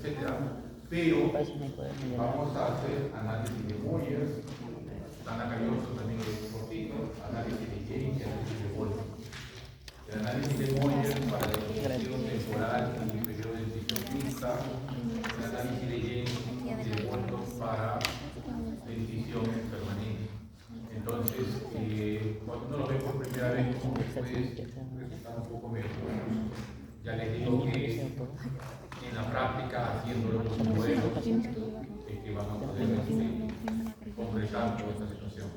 etcétera. Pero vamos a hacer análisis de Moyer, Ana Carioso también es cortito, análisis de James y análisis de Wolf. El análisis de Moyer para la definición temporal y el periodo de decisión mixta, el análisis de James y de Wolf para decisión permanente. Entonces, cuando uno lo ve por primera vez, como que puede resultar un poco mejor. Ya les digo que en la práctica, haciéndolo con un modelo, es que van a poder concretar toda esta situación.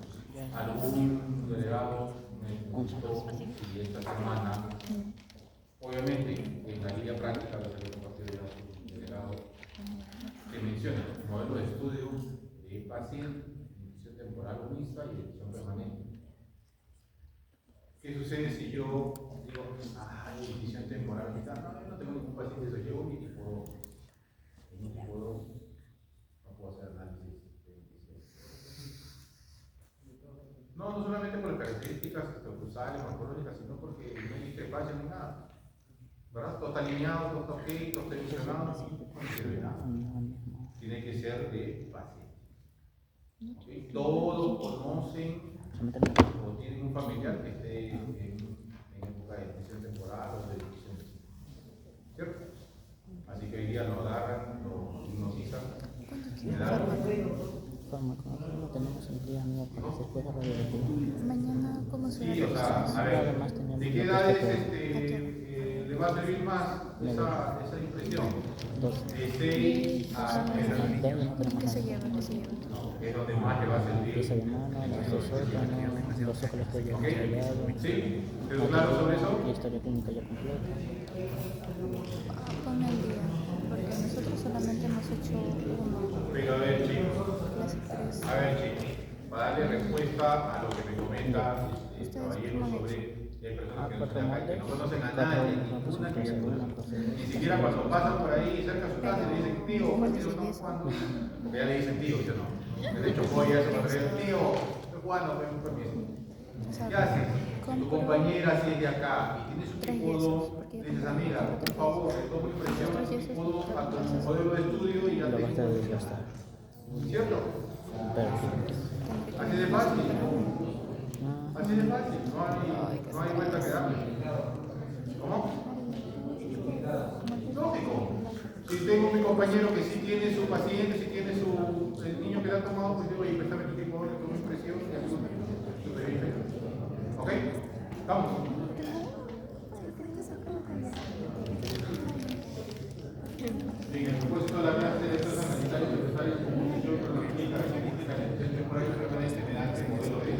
Algún delegado me gustó y esta semana, obviamente, en la guía práctica de la compartir de su delegado, que menciona el modelo de estudio fácil, decisión temporal o mixta y decisión permanente. ¿Qué sucede si yo digo, decisión temporal mixta? No, yo no tengo ningún paciente, soy yo y no puedo hacer análisis de decisión. No solamente por las características cruzales, morfológicas, sino porque no hay discrepancia ni nada. ¿Verdad? Todo está alineado, todo está ok, todo está edicionado, no sirve nada. Tiene que ser de paciente. ¿Okay? Todos conocen o tienen un familiar que esté en época de decisión temporal o de decisión, ¿cierto? Así que hoy día lo agarran, lo hipnotizan. No tenemos el día miércoles después de radiología. Mañana, ¿cómo se Sí, o sea, a ver, ¿de qué edades le va a servir más esa impresión? De 6 a 9. ¿Qué se lleva? Es donde más le va a servir. Pieza de mano, los dos órganos, los óculos que ya hemos tallado. ¿Sí? ¿Pero claro sobre eso? La historia clínica ya completa. Ponme el día, porque nosotros solamente hemos hecho uno. Pero a ver, chicos, para darle respuesta a lo que me comenta el caballero sobre personas que no conocen a nadie, ninguna criatura. Ni siquiera cuando pasan por ahí cerca de su casa y le dicen, tío, ¿cuándo estamos jugando? Porque ya le dicen tío, yo no. De hecho, voy a eso cuando le dicen, tío, estoy jugando, ven permiso. ¿Qué haces? Si tu compañera si es de acá y tiene su tipo 2, le dices, amiga, por favor, tomo impresión a tu tipo 2, a tu modelo de estudio y a tu tipo 2. ¿Cierto? Así de fácil. Así de fácil, no hay vuelta que darle. ¿Cómo? Lógico. Si tengo mi compañero que sí tiene su paciente, si tiene el niño que le ha tomado, pues digo, oye, préstame tu tipo, le tomo impresión y ayúdame. ¿Ok? Vamos. En el propósito de la clase de estos sanitarios necesarios como función con la clínica temporal permanente mediante el modelo de.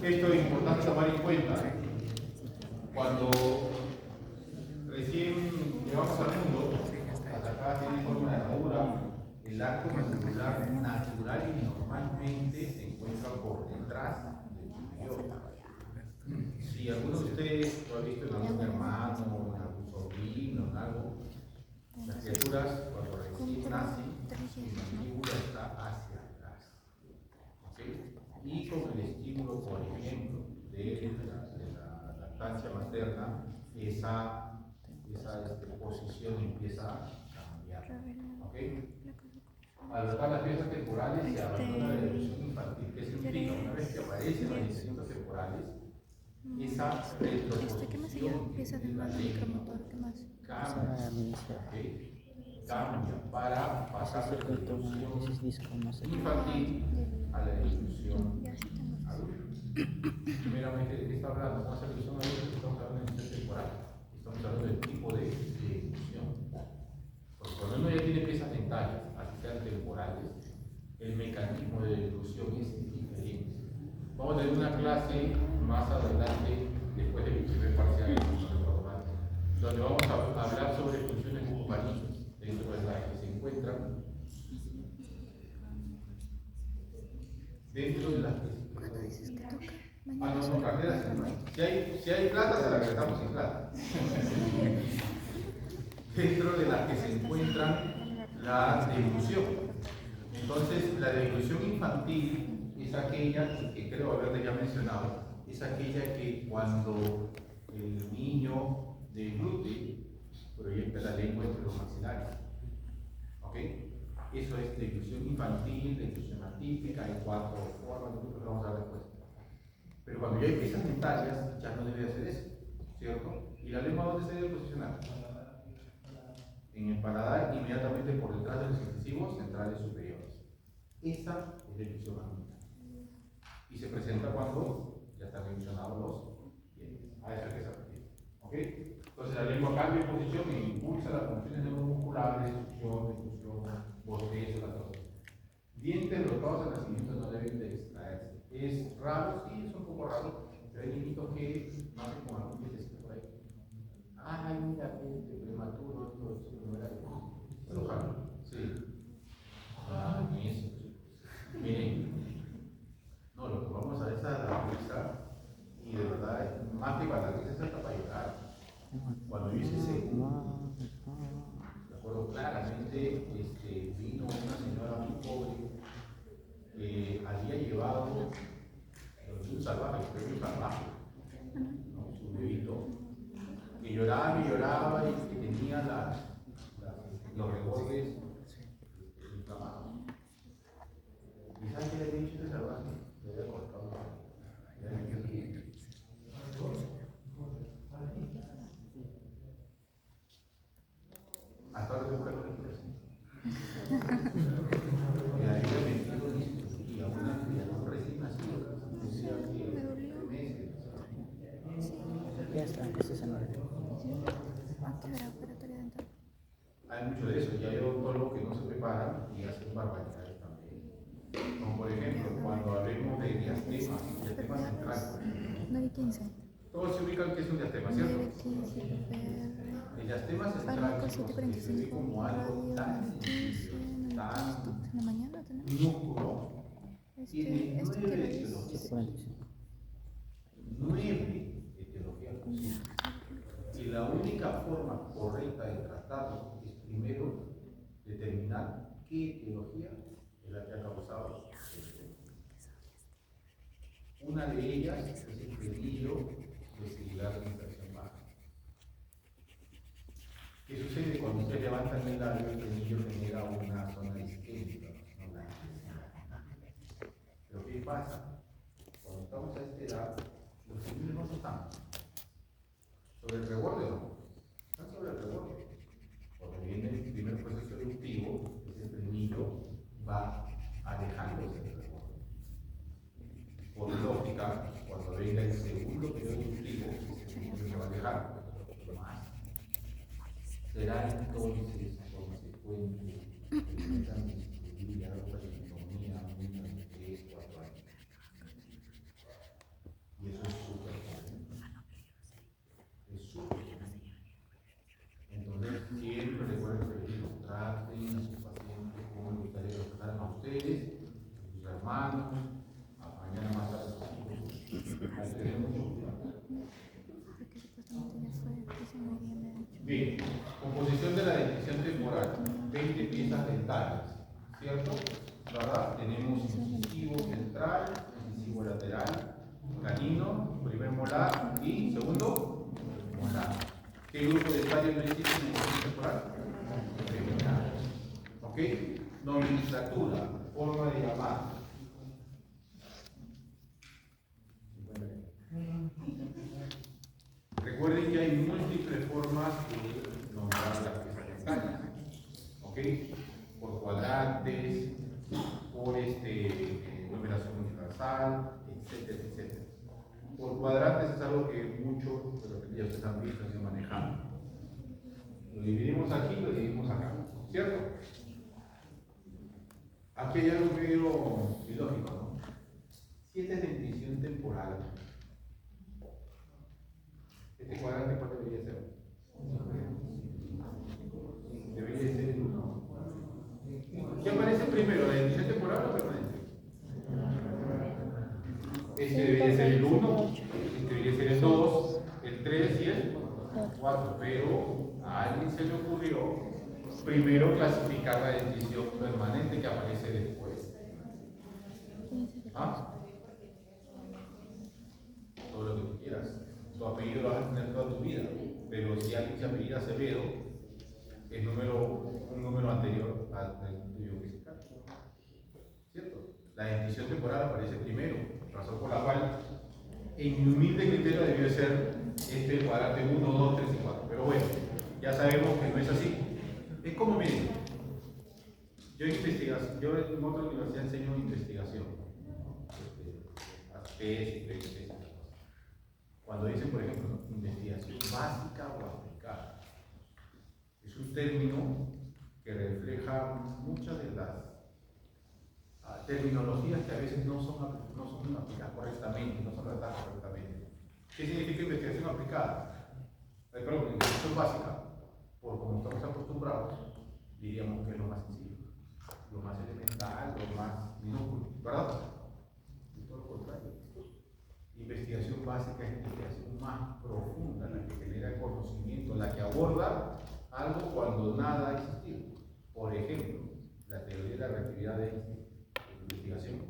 Esto es importante tomar en cuenta cuando recién llegamos al mundo, hasta acá tiene forma de armadura, el arco mandibular natural y normalmente se encuentra por detrás del superior. Si alguno de ustedes lo ha visto en algún hermano, en algún sobrino, en algo, las criaturas cuando recién nacen, su mandíbula está hacia atrás. ¿Sí? Y con el estímulo, por ejemplo, de la lactancia materna, esa posición empieza a cambiar. ¿Okay? Al tratar las piezas temporales se abandona la evolución infantil. ¿Qué significa? Una vez que aparecen las piezas temporales, esa retroposición piezas de mano, micromotor, ¿qué más? Cambia para pasar de la evolución infantil a la evolución adulta. Primeramente, ¿de qué está hablando? Vamos a hacer evolución adulta, estamos hablando de evolución temporal. Estamos hablando del tipo de evolución. Porque cuando uno ya tiene piezas dentales, así sean temporales, el mecanismo de evolución es diferente. Vamos a tener una clase más adelante, después del primer parcial, donde vamos a hablar sobre funciones bucomarinas dentro de las que se encuentran dentro de las que no, carteras. Si hay plata, se la regresamos sin plata. Dentro de las que se encuentran la devolución. Entonces, la devolución infantil es aquella que creo haberle ya mencionado, es aquella que cuando el niño deglute, proyecta la lengua lengua entre los maxilares. ¿Ok? Eso es deglución infantil, deglución atípica, hay 4 formas, nosotros vamos a dar después. Pero cuando ya hay piezas dentarias, ya no debe hacer eso, ¿cierto? ¿Y la lengua dónde se debe posicionar? En el paladar, inmediatamente por detrás de los incisivos centrales superiores. Esa es deglución aguda. Y se presenta cuando ya están mencionados los dientes. A eso es que se refiere. ¿Ok? Entonces la lengua cambia de posición e impulsa las funciones neuromusculares, succión, deglución, bostezo, las cosas. Dientes rotados al nacimiento no deben de extraerse. Es raro, sí, es un poco raro, pero hay niñitos que nacen con algún dientecito por ahí. Ay, mira, prematuro, esto es su primera vez. Pero ojalá, sí. Ah, ni eso. Miren, no, lo que vamos a ver es a la risa, y de verdad, más que para la risa, es hasta para llorar. Cuando yo hice segundo, me acuerdo claramente, vino una señora muy pobre que había llevado un salvaje, un salvaje, ¿no? Su bebito, que lloraba y lloraba y que tenía los rebordes inflamados. ¿Y sabes qué le había dicho ese salvaje? Le había cortado la mano. Hasta ahora se busca lo que quiere hacer. Y ahí le metido y a un recién nacido, decía que 3 meses. Ya está, ese es el nombre. ¿A qué hora operatoria dental? Hay mucho de eso, y hay odontólogos que no se preparan y hacen barbaridades también. Como por ejemplo, cuando hablemos de diastema central, 9:15. todos se ubican que es un diastema, ¿cierto? 9:15 PPR. El diastema central Fármaco se ve 7:45. como algo Radio tan 9:15. tan En la mañana tenemos. minúsculo. Tiene Esto 9 que es. etiologías. 7:45. 9 etiologías posibles. Y la única forma correcta de tratarlo es primero determinar qué etiología es la que ha causado el tema. Una de ellas es el frenillo vestibular de infracción baja. ¿Qué sucede cuando se levantan el labio? El frenillo genera una zona isquémica, ¿no? Pero ¿qué pasa? Cuando estamos a esta edad, los frenillos no están sobre el reborde, no. Están sobre el reborde. Cuando viene el primer proceso eruptivo, ese frenillo va alejándose del reborde. Por lógica, cuando venga el segundo periodo eruptivo, ese frenillo se va a alejar más. Será entonces consecuente que comienzan a distribuir ya la sintonía niños de 3, 4 años. Y eso es súper común. Es súper común. Entonces, siempre recuerden que traten a sus pacientes como les gustaría que los trataran a ustedes, a sus hermanos, a mañana más tarde a sus hijos. Hay que tener mucho cuidado. Porque supuestamente ya fue. Eso me viene. Bien, composición de la dentición temporal, 20 piezas dentales, ¿cierto? ¿Verdad? Tenemos incisivo central, incisivo lateral, canino, primer molar y segundo molar. ¿Qué grupo de tallos no existe en la dentición temporal? Premolar. ¿Ok? Nomenclatura, forma de llamar. Recuerden que hay múltiples formas de nombrar las piezas dentales, ¿ok? Por cuadrantes, por numeración universal, etcétera, etcétera. Por cuadrantes es algo que muchos de los que ya ustedes han visto se manejando. Lo dividimos aquí, lo dividimos acá, ¿cierto? Aquí hay algo medio ilógico, ¿no? Si esta es dentición temporal, ¿este cuadrante cuál debería ser? Debería ser el 1. ¿Qué aparece primero, la dentición temporal o permanente? Este debería ser el 1, este debería ser el 2, el 3 y el 4. Pero a alguien se le ocurrió primero clasificar la dentición permanente que aparece después. ¿Ah? Todo lo que tú quieras. Tu apellido lo vas a tener toda tu vida, pero si alguien se apellida Acevedo, un número anterior al estudio fiscal. ¿Cierto? La definición temporal aparece primero, razón por la cual, en mi humilde criterio, debió ser este cuadrante 1, 2, 3 y 4. Pero bueno, ya sabemos que no es así. Es como, miren, yo en otra universidad enseño investigación, tesis. Cuando dicen, por ejemplo, investigación básica o aplicada, es un término que refleja muchas de las terminologías que a veces no son aplicadas correctamente, no son tratadas correctamente. ¿Qué significa investigación aplicada? Perdón, investigación básica, por como estamos acostumbrados, diríamos que es lo más sencillo, lo más elemental, lo más minúsculo, ¿verdad? Y todo lo contrario. Investigación básica es investigación más profunda, la que genera conocimiento, la que aborda algo cuando nada ha existido. Por ejemplo, la teoría de la relatividad de investigación.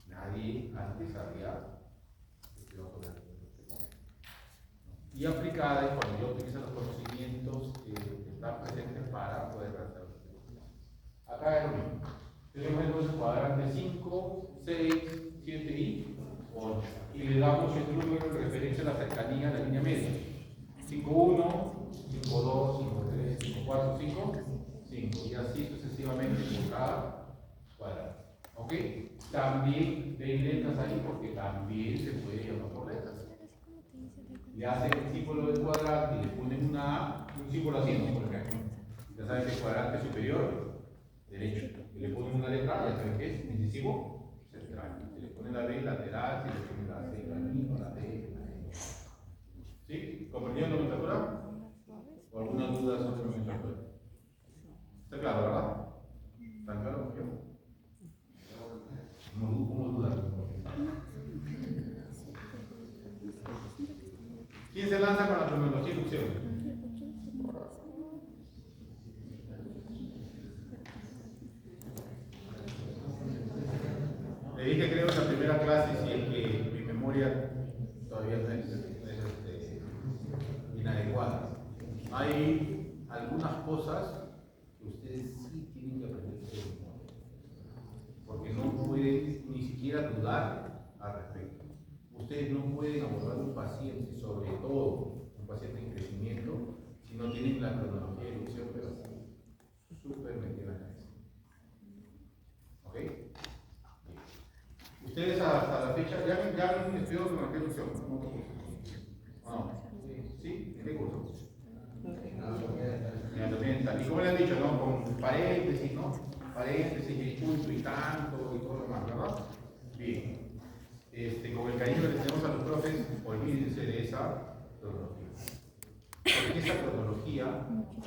Nadie antes había estudiado sobre el tema. Y aplicada es cuando yo utilizo los conocimientos que están presentes para poder realizar. Acá es lo mismo. Tenemos entonces cuadrante 5, 6, 7 y 8. Y le damos este número en referencia a la cercanía a la línea media. 5, 1, 5, 2, 5, 3, 5, 4, 5, 5. Y así sucesivamente por cada cuadrado. ¿Ok? También den letras ahí porque también se puede llamar por letras. Le hacen el símbolo del cuadrante y le ponen un símbolo así, ¿no? Por ejemplo. Ya saben que el cuadrante superior, derecho. Y le ponen una letra, ya saben que es incisivo central. Si le ponen la B lateral, si le ponen la C camino, la D. ¿Sí? ¿Comprendieron la nomenclatura? ¿O alguna duda sobre la nomenclatura? ¿Está claro, verdad? ¿Está claro? ¿Cómo dudar? ¿Quién se lanza con la terminología inducción? Le dije, creo, en la primera clase, si es que mi memoria todavía no es inadecuada. Hay algunas cosas que ustedes sí tienen que aprender de memoria, porque no pueden ni siquiera dudar al respecto. Ustedes no pueden abordar un paciente, sobre todo un paciente en crecimiento, si no tienen la cronología de inducción, pero súper metida en la cabeza. ¿Ok? Ustedes hasta la fecha ya han estudiado cronología de inducción, ¿no? ¿No? ¿Sí? ¿En qué curso? Y como le han dicho, ¿no? Con paréntesis, ¿no? Paréntesis, y punto y tanto y todo lo demás, ¿verdad? Bien. Con el cariño que le tenemos a los profes, olvídense de esa cronología. Porque esa cronología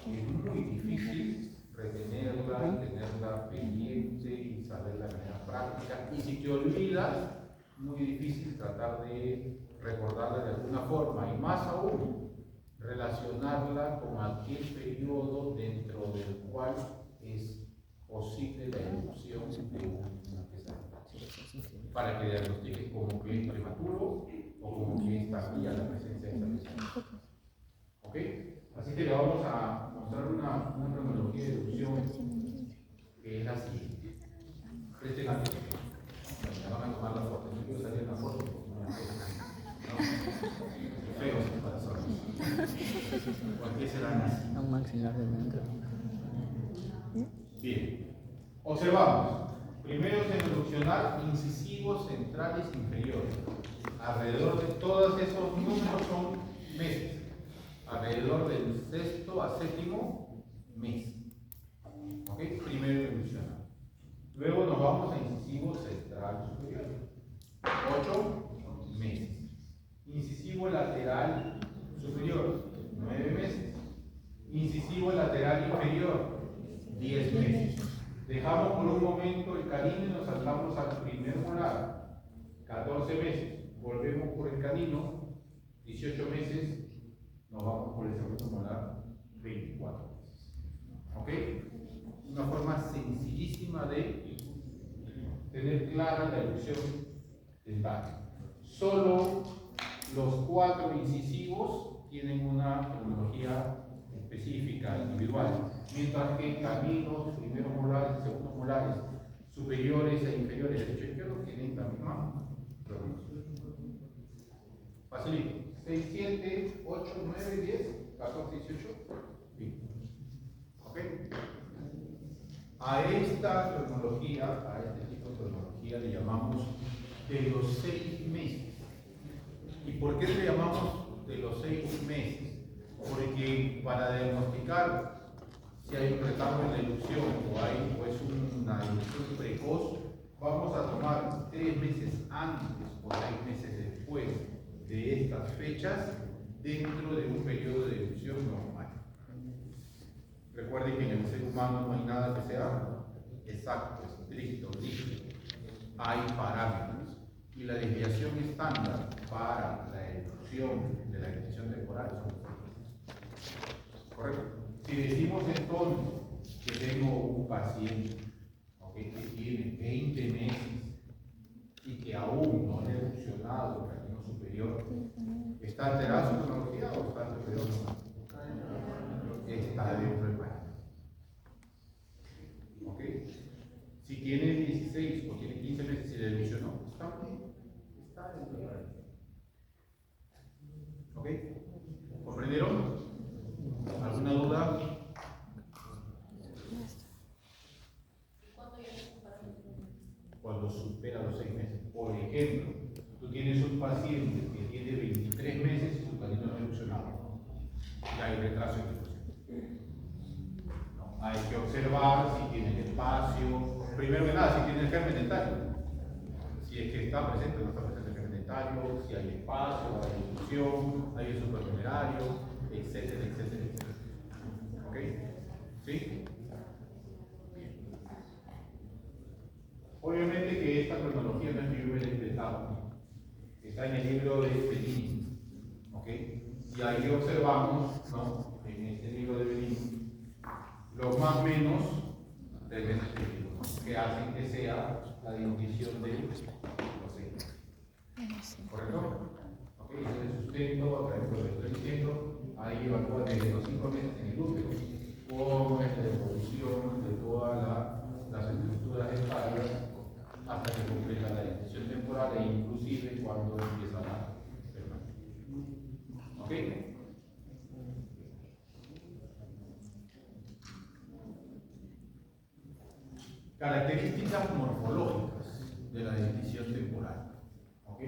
es muy difícil retenerla, tenerla pendiente y saberla de manera práctica. Y si te olvidas, muy difícil tratar de recordarla de alguna forma. Y más aún, relacionarla con aquel periodo dentro del cual es posible la inducción de una pesadilla, para que diagnostiques como que es prematuro o como que está ya la presencia de esa pesadilla. ¿Ok? Así que le vamos a mostrar una cronología de inducción que es la siguiente. Presten atención. Me van a tomar la foto. No quiero salir en la foto porque no me feo sin corazón. ¿Por qué serán así? Un maxilar de dentro. Bien. Observamos. Primero induccional, incisivos centrales inferiores. Alrededor de todos esos números son meses. Alrededor del sexto a séptimo mes. ¿Ok? Primero induccional. Luego nos vamos a incisivo central superior. 8 meses. Incisivo lateral superior, 9 meses. Incisivo lateral inferior, 10 meses. Dejamos por un momento el canino y nos saltamos al primer molar, 14 meses. Volvemos por el canino, 18 meses. Nos vamos por el segundo molar, 24 meses. ¿Ok? Una forma sencillísima de tener clara la elección dental. Solo los 4 incisivos tienen una cronología específica. específica, individual, mientras que caminos, primeros molares, segundos molares, superiores e inferiores, derecho e izquierdo, tienen la misma proporción. Facilito. 6, 7, 8, 9, 10, 14, 18, 20. ¿Ok? A esta cronología, a este tipo de cronología le llamamos de los 6 meses. ¿Y por qué le llamamos de los 6 meses? Porque para diagnosticar si hay un retardo en la elusión o es una elusión precoz, vamos a tomar 3 meses antes o 6 meses después de estas fechas dentro de un periodo de elusión normal. Recuerden que en el ser humano no hay nada que sea exacto, estricto, rígido. Hay parámetros y la desviación estándar para la elusión de la decisión temporal son 6 meses. ¿Correcto? Si decimos entonces que tengo un paciente, ¿okay?, que tiene 20 meses y que aún no ha evolucionado el camino superior, ¿está alterada su cronología o está superior? Está dentro del parámetro. ¿Ok? Si tiene 16 o tiene 15 meses y le evolucionó, está bien, está dentro del parámetro. ¿Ok? ¿Comprendieron? ¿Alguna duda? Cuando supera los 6 meses. Por ejemplo, tú tienes un paciente que tiene 23 meses y su canino no ha evolucionado. Ya hay retraso en evolución. ¿No? Hay que observar si tiene el espacio. Primero que nada, si tiene el germen dentario. Si es que está presente o no está presente el germen dentario, si hay espacio, hay evolución, hay el supernumerario, etcétera, etcétera, etcétera. ¿Ok? ¿Sí? Obviamente que esta cronología no es que yo me la he inventado, está en el libro de Bellini, ¿ok? Y ahí observamos, ¿no?, en este libro de Bellini, los más menos del menos que hacen que sea la división de los 6. ¿Correcto? ¿Ok? Ese es el sustento, a través de lo que estoy diciendo, ahí evalúa desde los 5 meses en el útero, cómo es la evolución de todas las estructuras dentarias hasta que completa la decisión temporal e inclusive cuando empieza la permanencia. ¿Ok? Características morfológicas de la decisión temporal. ¿Ok?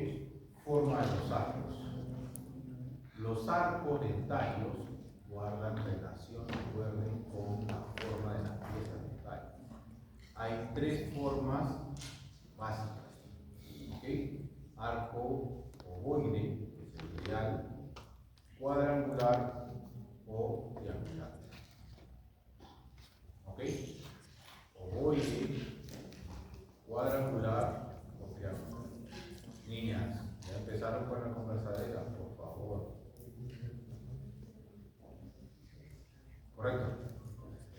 Forma de los arcos. Los arcos dentarios guardan relación, recuerden, con la forma de las piezas dentarias. Hay 3 formas básicas. ¿Okay? Arco ovoide, que es el ideal, cuadrangular o triangular. ¿Ok? Ovoide, cuadrangular o triangular. Niñas, ya empezaron con la conversadera, por favor. ¿Correcto?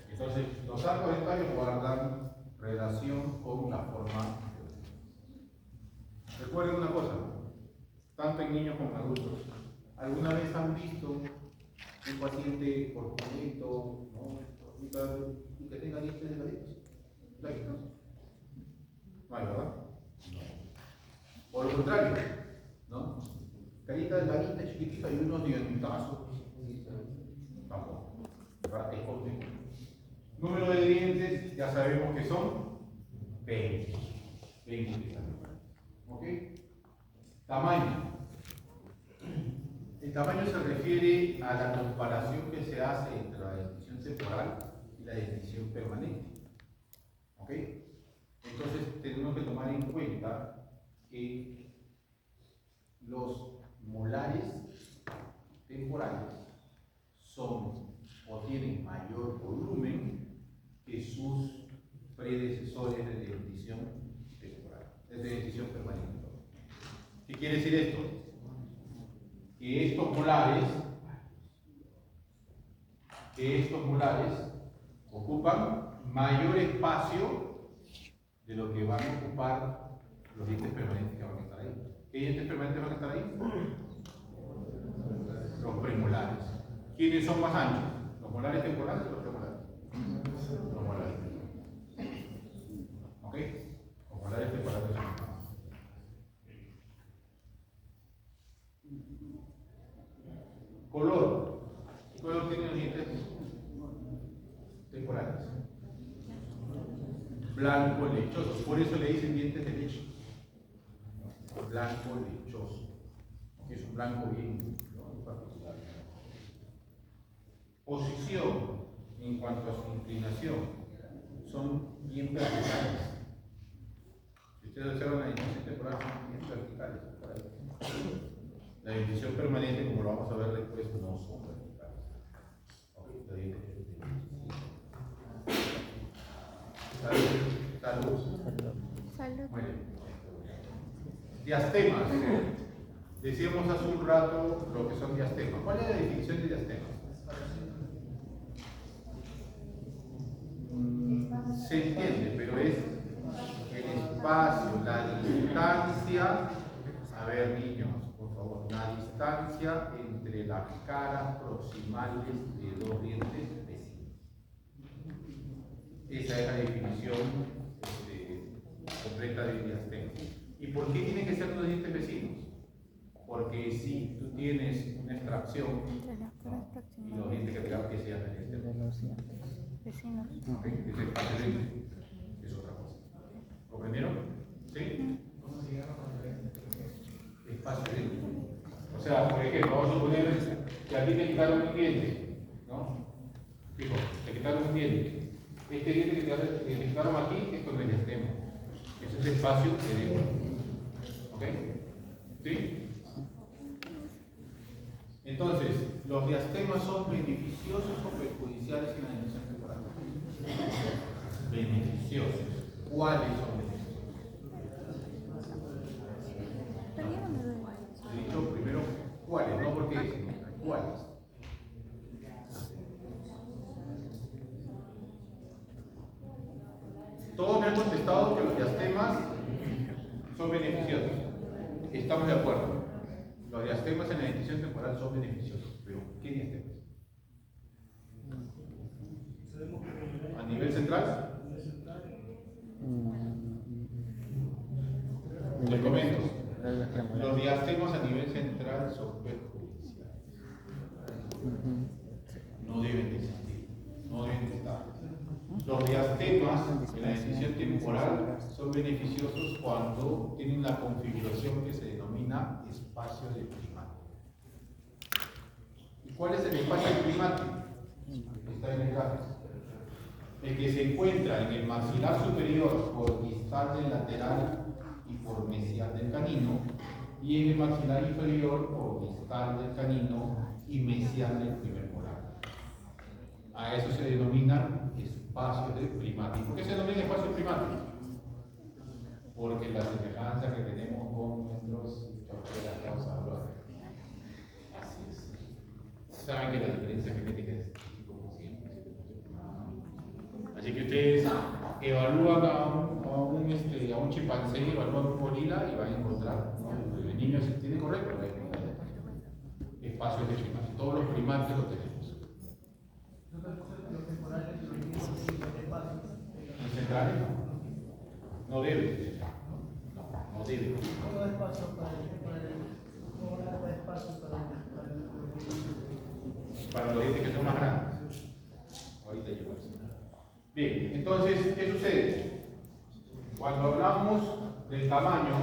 Entonces, los arcos dentarios guardan relación con la forma. Recuerden una cosa, tanto en niños como en adultos. ¿Alguna vez han visto un paciente corpulento, ¿no?, y que tenga dientes delgaditos? No hay, ¿verdad? No. O lo contrario, ¿no? Carita delgadita, chiquitita y unos dientazos. Tampoco. ¿Verdad? Es cortito. Número de dientes, ya sabemos que son 20. 20. ¿Ok? Tamaño. El tamaño se refiere a la comparación que se hace entre la decisión temporal y la decisión permanente. ¿Ok? Entonces tenemos que tomar en cuenta que los molares temporales son o tienen mayor volumen que sus predecesores de decisión temporal, de decisión permanente. ¿Qué quiere decir esto? Que estos molares ocupan mayor espacio de lo que van a ocupar los dientes permanentes que van a estar ahí. ¿Qué dientes permanentes van a estar ahí? Los premolares. ¿Quiénes son más anchos? Los molares temporales o los premolares? Los molares. ¿Ok? Los molares temporales son. Color. ¿Qué color tienen los dientes temporales? Blanco lechoso. Por eso le dicen dientes de leche. Blanco lechoso. Es un blanco bien particular. Posición en cuanto a su inclinación son bien verticales. Si ustedes observan la dentición temporal, son bien verticales. La dentición permanente, como lo vamos a ver después, no son verticales. Salud. Salud. Muy bien. Diastemas. Decíamos hace un rato lo que son diastemas. ¿Cuál es la definición de diastemas? Se entiende, pero es el espacio, la distancia. A ver, niños, por favor, la distancia entre las caras proximales de dos dientes vecinos. Esa es la definición completa de diastema. ¿Y por qué tienen que ser dos dientes vecinos? Porque si tú tienes una extracción, y los dientes que te que sean en este Vecinos. okay, ese espacio es otra cosa. ¿Comprendieron? ¿Sí? Espacio dentro. O sea, por ejemplo, vamos a suponer que a ti te quitaron un diente, ¿no? Fijo, te quitaron un diente. Este diente que te quitaron aquí es con el diastema. Ese es el espacio de dentro. ¿Ok? ¿Sí? Entonces, ¿los diastemas son beneficiosos o perjudiciales en la dentición temporal? Beneficiosos. ¿Cuáles son beneficiosos? He dicho primero cuáles, no porque cuáles. Todos me han contestado que los diastemas son beneficiosos. Estamos de acuerdo. Los diastemas en la dentición temporal son beneficiosos. Pero, ¿qué diastemas? ¿A nivel central? Les comento. Los diastemas a nivel central son perjudiciales. No deben de existir. No deben de estar. Los diastemas en la dentición temporal son beneficiosos cuando tienen la configuración que se denomina espacio de primate. ¿Y cuál es el espacio de primate? Está en el gráfico. El que se encuentra en el maxilar superior por distal del lateral y por mesial del canino, y en el maxilar inferior por distal del canino y mesial del primer molar. A eso se denomina espacio de primate. ¿Por qué se denomina espacio de primate? Porque la semejanza que tenemos con nuestros choferas causa dolor. Así es. Saben que la diferencia genética es como siempre. Así que ustedes evalúan a un chimpancé, evalúan a un gorila y van a encontrar, ¿no? El niño se tiene correcto, espacios de primate. Todos los primates lo tenemos. ¿Los centrales? No debe. No debe. Para los dientes que son más grandes. Ahorita llego a eso. Bien, entonces, ¿qué sucede? Cuando hablamos del tamaño,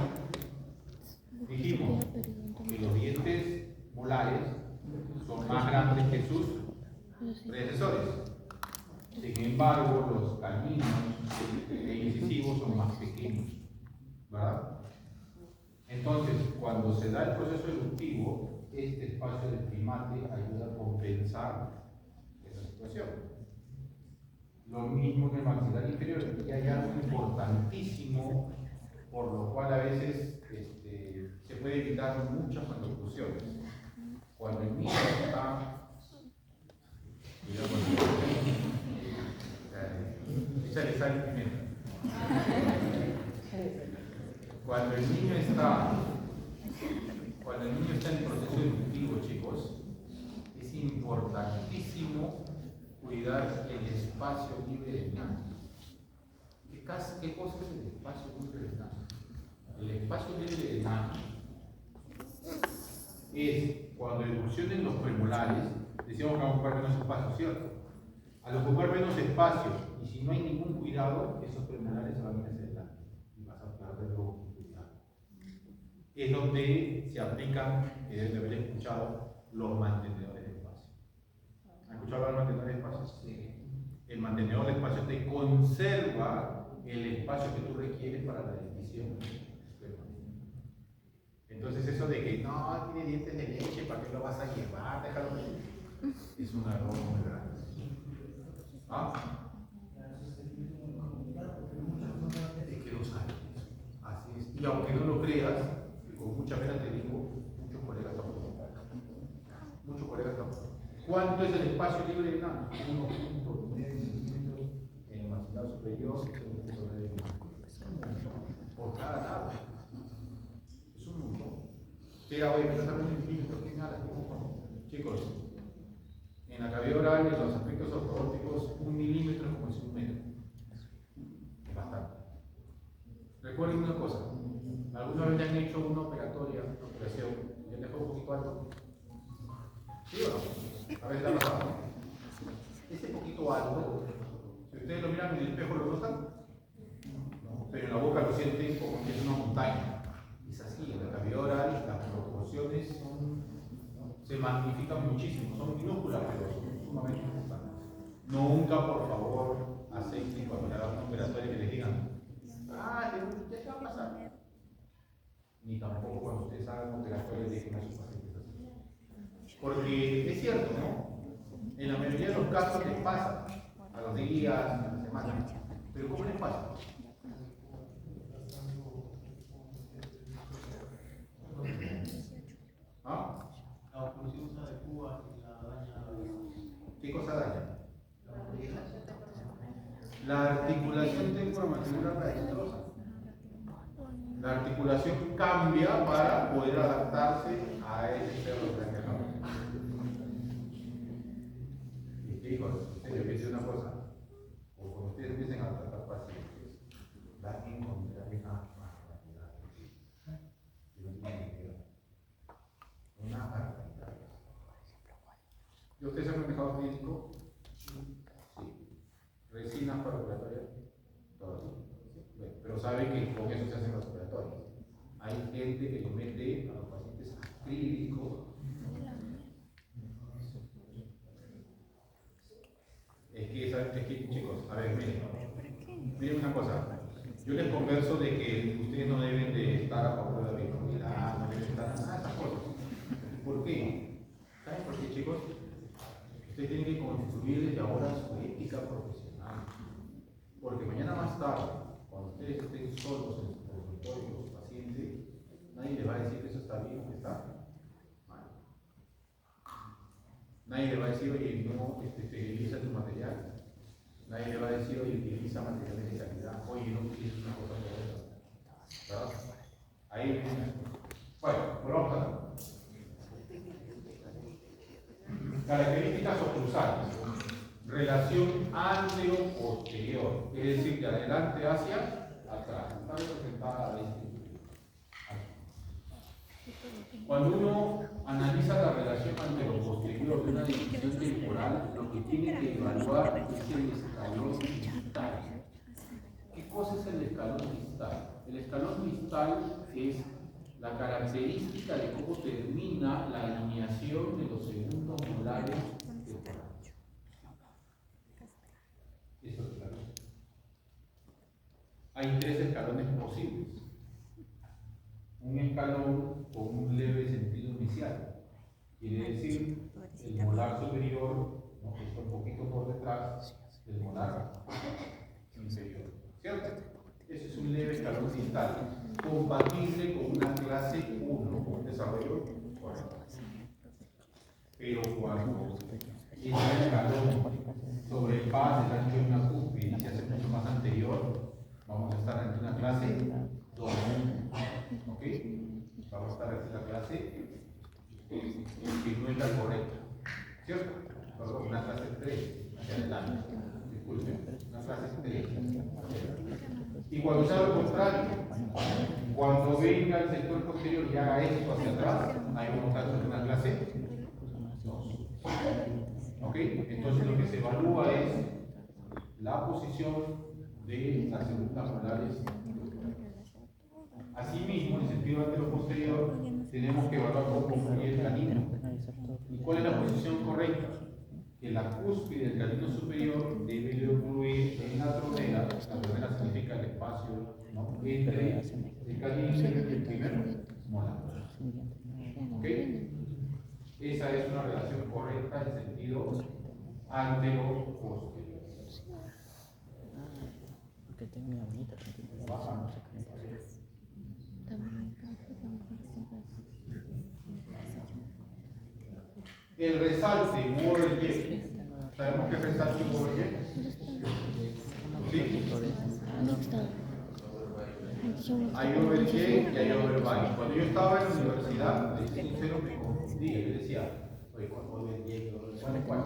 dijimos que los dientes molares son más grandes que sus predecesores. Sin embargo, los caninos e incisivos son más pequeños, ¿verdad? Entonces, cuando se da el proceso eruptivo, este espacio del primate ayuda a compensar esa situación. Lo mismo que el maxilar inferior, aquí hay algo importantísimo, por lo cual a veces se puede evitar muchas maloclusiones. Cuando el niño está échale sal y pimienta. Cuando el niño está en proceso eruptivo, chicos, es importantísimo cuidar el espacio libre de nada. ¿Qué cosa es el espacio libre de nada? El espacio libre de nada es cuando evolucionen los premolares, decíamos que vamos a ocupar menos espacio, ¿cierto? Al ocupar menos espacio, y si no hay ningún cuidado, esos premolares se van a hacer daño y vas a perder los cuidado. Es donde se aplican, que deben de haber escuchado, los mantenedores de espacio. ¿Han escuchado hablar de mantenedores de espacio? Sí. El mantenedor de espacio te conserva el espacio que tú requieres para la decisión. Entonces eso de que no tiene dientes de leche, ¿para qué lo vas a llevar? Déjalo. Es un error muy grande. ¿Ah? Es que lo sabes. Así es. Y aunque no lo creas, con mucha pena te digo, muchos colegas tampoco. Muchos colegas tampoco. ¿Cuánto es el espacio libre de nada? 1.9 milímetros en el maxilar superior, 1.9 milímetros. Por cada lado. Es un montón. Pero hoy pero también un milímetro, ¿qué nada? Chicos, en la cavidad oral, en los aspectos ortodónticos, 1 milímetro es como si 1 metro. Es bastante. Recuerden una cosa, ¿alguna vez le han hecho una operación, y le dejó un poquito alto? ¿Sí o no? A veces está pasando. Ese poquito alto, si ustedes lo miran en el espejo, ¿lo notan? No, pero en la boca lo sienten como que es una montaña. Es así, en la cavidad oral las proporciones se magnifican muchísimo, son minúsculas, pero son sumamente importantes. Nunca, por favor, acepten cuando le hagan una operatoria que les digan, ya te va a pasar. Ni tampoco cuando ustedes hagan una operatoria de a sus pacientes así. Porque es cierto, ¿no? En la mayoría de los casos les pasa, a los días, a las semanas. Pero ¿cómo les pasa? ¿Ah? La oclusión se adecua y la daña. ¿Qué cosa daña? La articulación temporomandibular la destroza. La articulación cambia para poder adaptarse a ese cerro que acabamos. Y chicos, ustedes piensen una cosa, o cuando ustedes empiecen a tratar pacientes, van a encontrar una barbaridad. Una barbaridad. ¿Y ustedes han manejado médico? Sí. ¿Resinas para operatoria? Todavía. Pero saben que con eso se hacen las operatorias. Hay gente que le mete a los pacientes acrílicos. Es que, chicos, a ver, miren una cosa. Yo les converso de que ustedes no deben de estar a favor de la virginidad, no deben estar nada de esas cosas. ¿Por qué? ¿Saben por qué, chicos? Ustedes tienen que construir desde ahora su ética profesional. Porque mañana más tarde, cuando ustedes estén solos en su consultorio con su paciente, nadie le va a decir que eso está bien o que está mal. Nadie le va a decir, oye, no, esteriliza tu material. Nadie le va a decir, oye, utiliza materiales de calidad. Oye, no utilices una cosa por otra. ¿Verdad? Ahí, bueno, volvamos a ver. Características oclusales. Relación antero-posterior, es decir, de adelante hacia atrás. Está representada ahí. Cuando uno analiza la relación antero-posterior de una división temporal, lo que tiene que evaluar es el escalón distal. ¿Qué cosa es el escalón distal? El escalón distal es la característica de cómo termina la alineación de los segundos molares temporales. Eso es claro. Hay 3 escalones posibles. Un escalón con un leve sentido inicial. Quiere decir, el molar superior está un poquito por detrás del molar inferior. ¿Cierto? Ese es un leve escalón distal, compatible con una clase 1, con un desarrollo correcto. Pero cuando ese escalón sobrepasa el ancho de una cúspide y se hace mucho más anterior, vamos a estar ante una clase 2. ¿Ok? Vamos a estar ante la clase que no es la correcta. ¿Cierto? Perdón, una clase 3. hacia adelante. Disculpen, una clase exterior. Y cuando sea lo contrario, cuando venga el sector posterior y haga esto hacia atrás, ahí vamos a hacer una clase 2. ¿Ok? Entonces lo que se evalúa es la posición de las segundas molares. Asimismo, en el sentido antero-posterior, tenemos que evaluar cómo fluye el canino. ¿Y cuál es la posición correcta? Que la cúspide del canino superior debe de ocluir en la tronera. La tronera significa el espacio, ¿no?, entre el canino y el primer molar. ¿Ok? Esa es una relación correcta en sentido antero-posterior. Porque tengo una bonita, no sé qué. El resalte overjet. ¿Sabemos qué es resalte overjet? ¿Sí? Hay overjet y hay overbite. Cuando yo estaba en la universidad, le sincero me confundía. Yo decía, oye, ¿cuál overjet? ¿Cuál?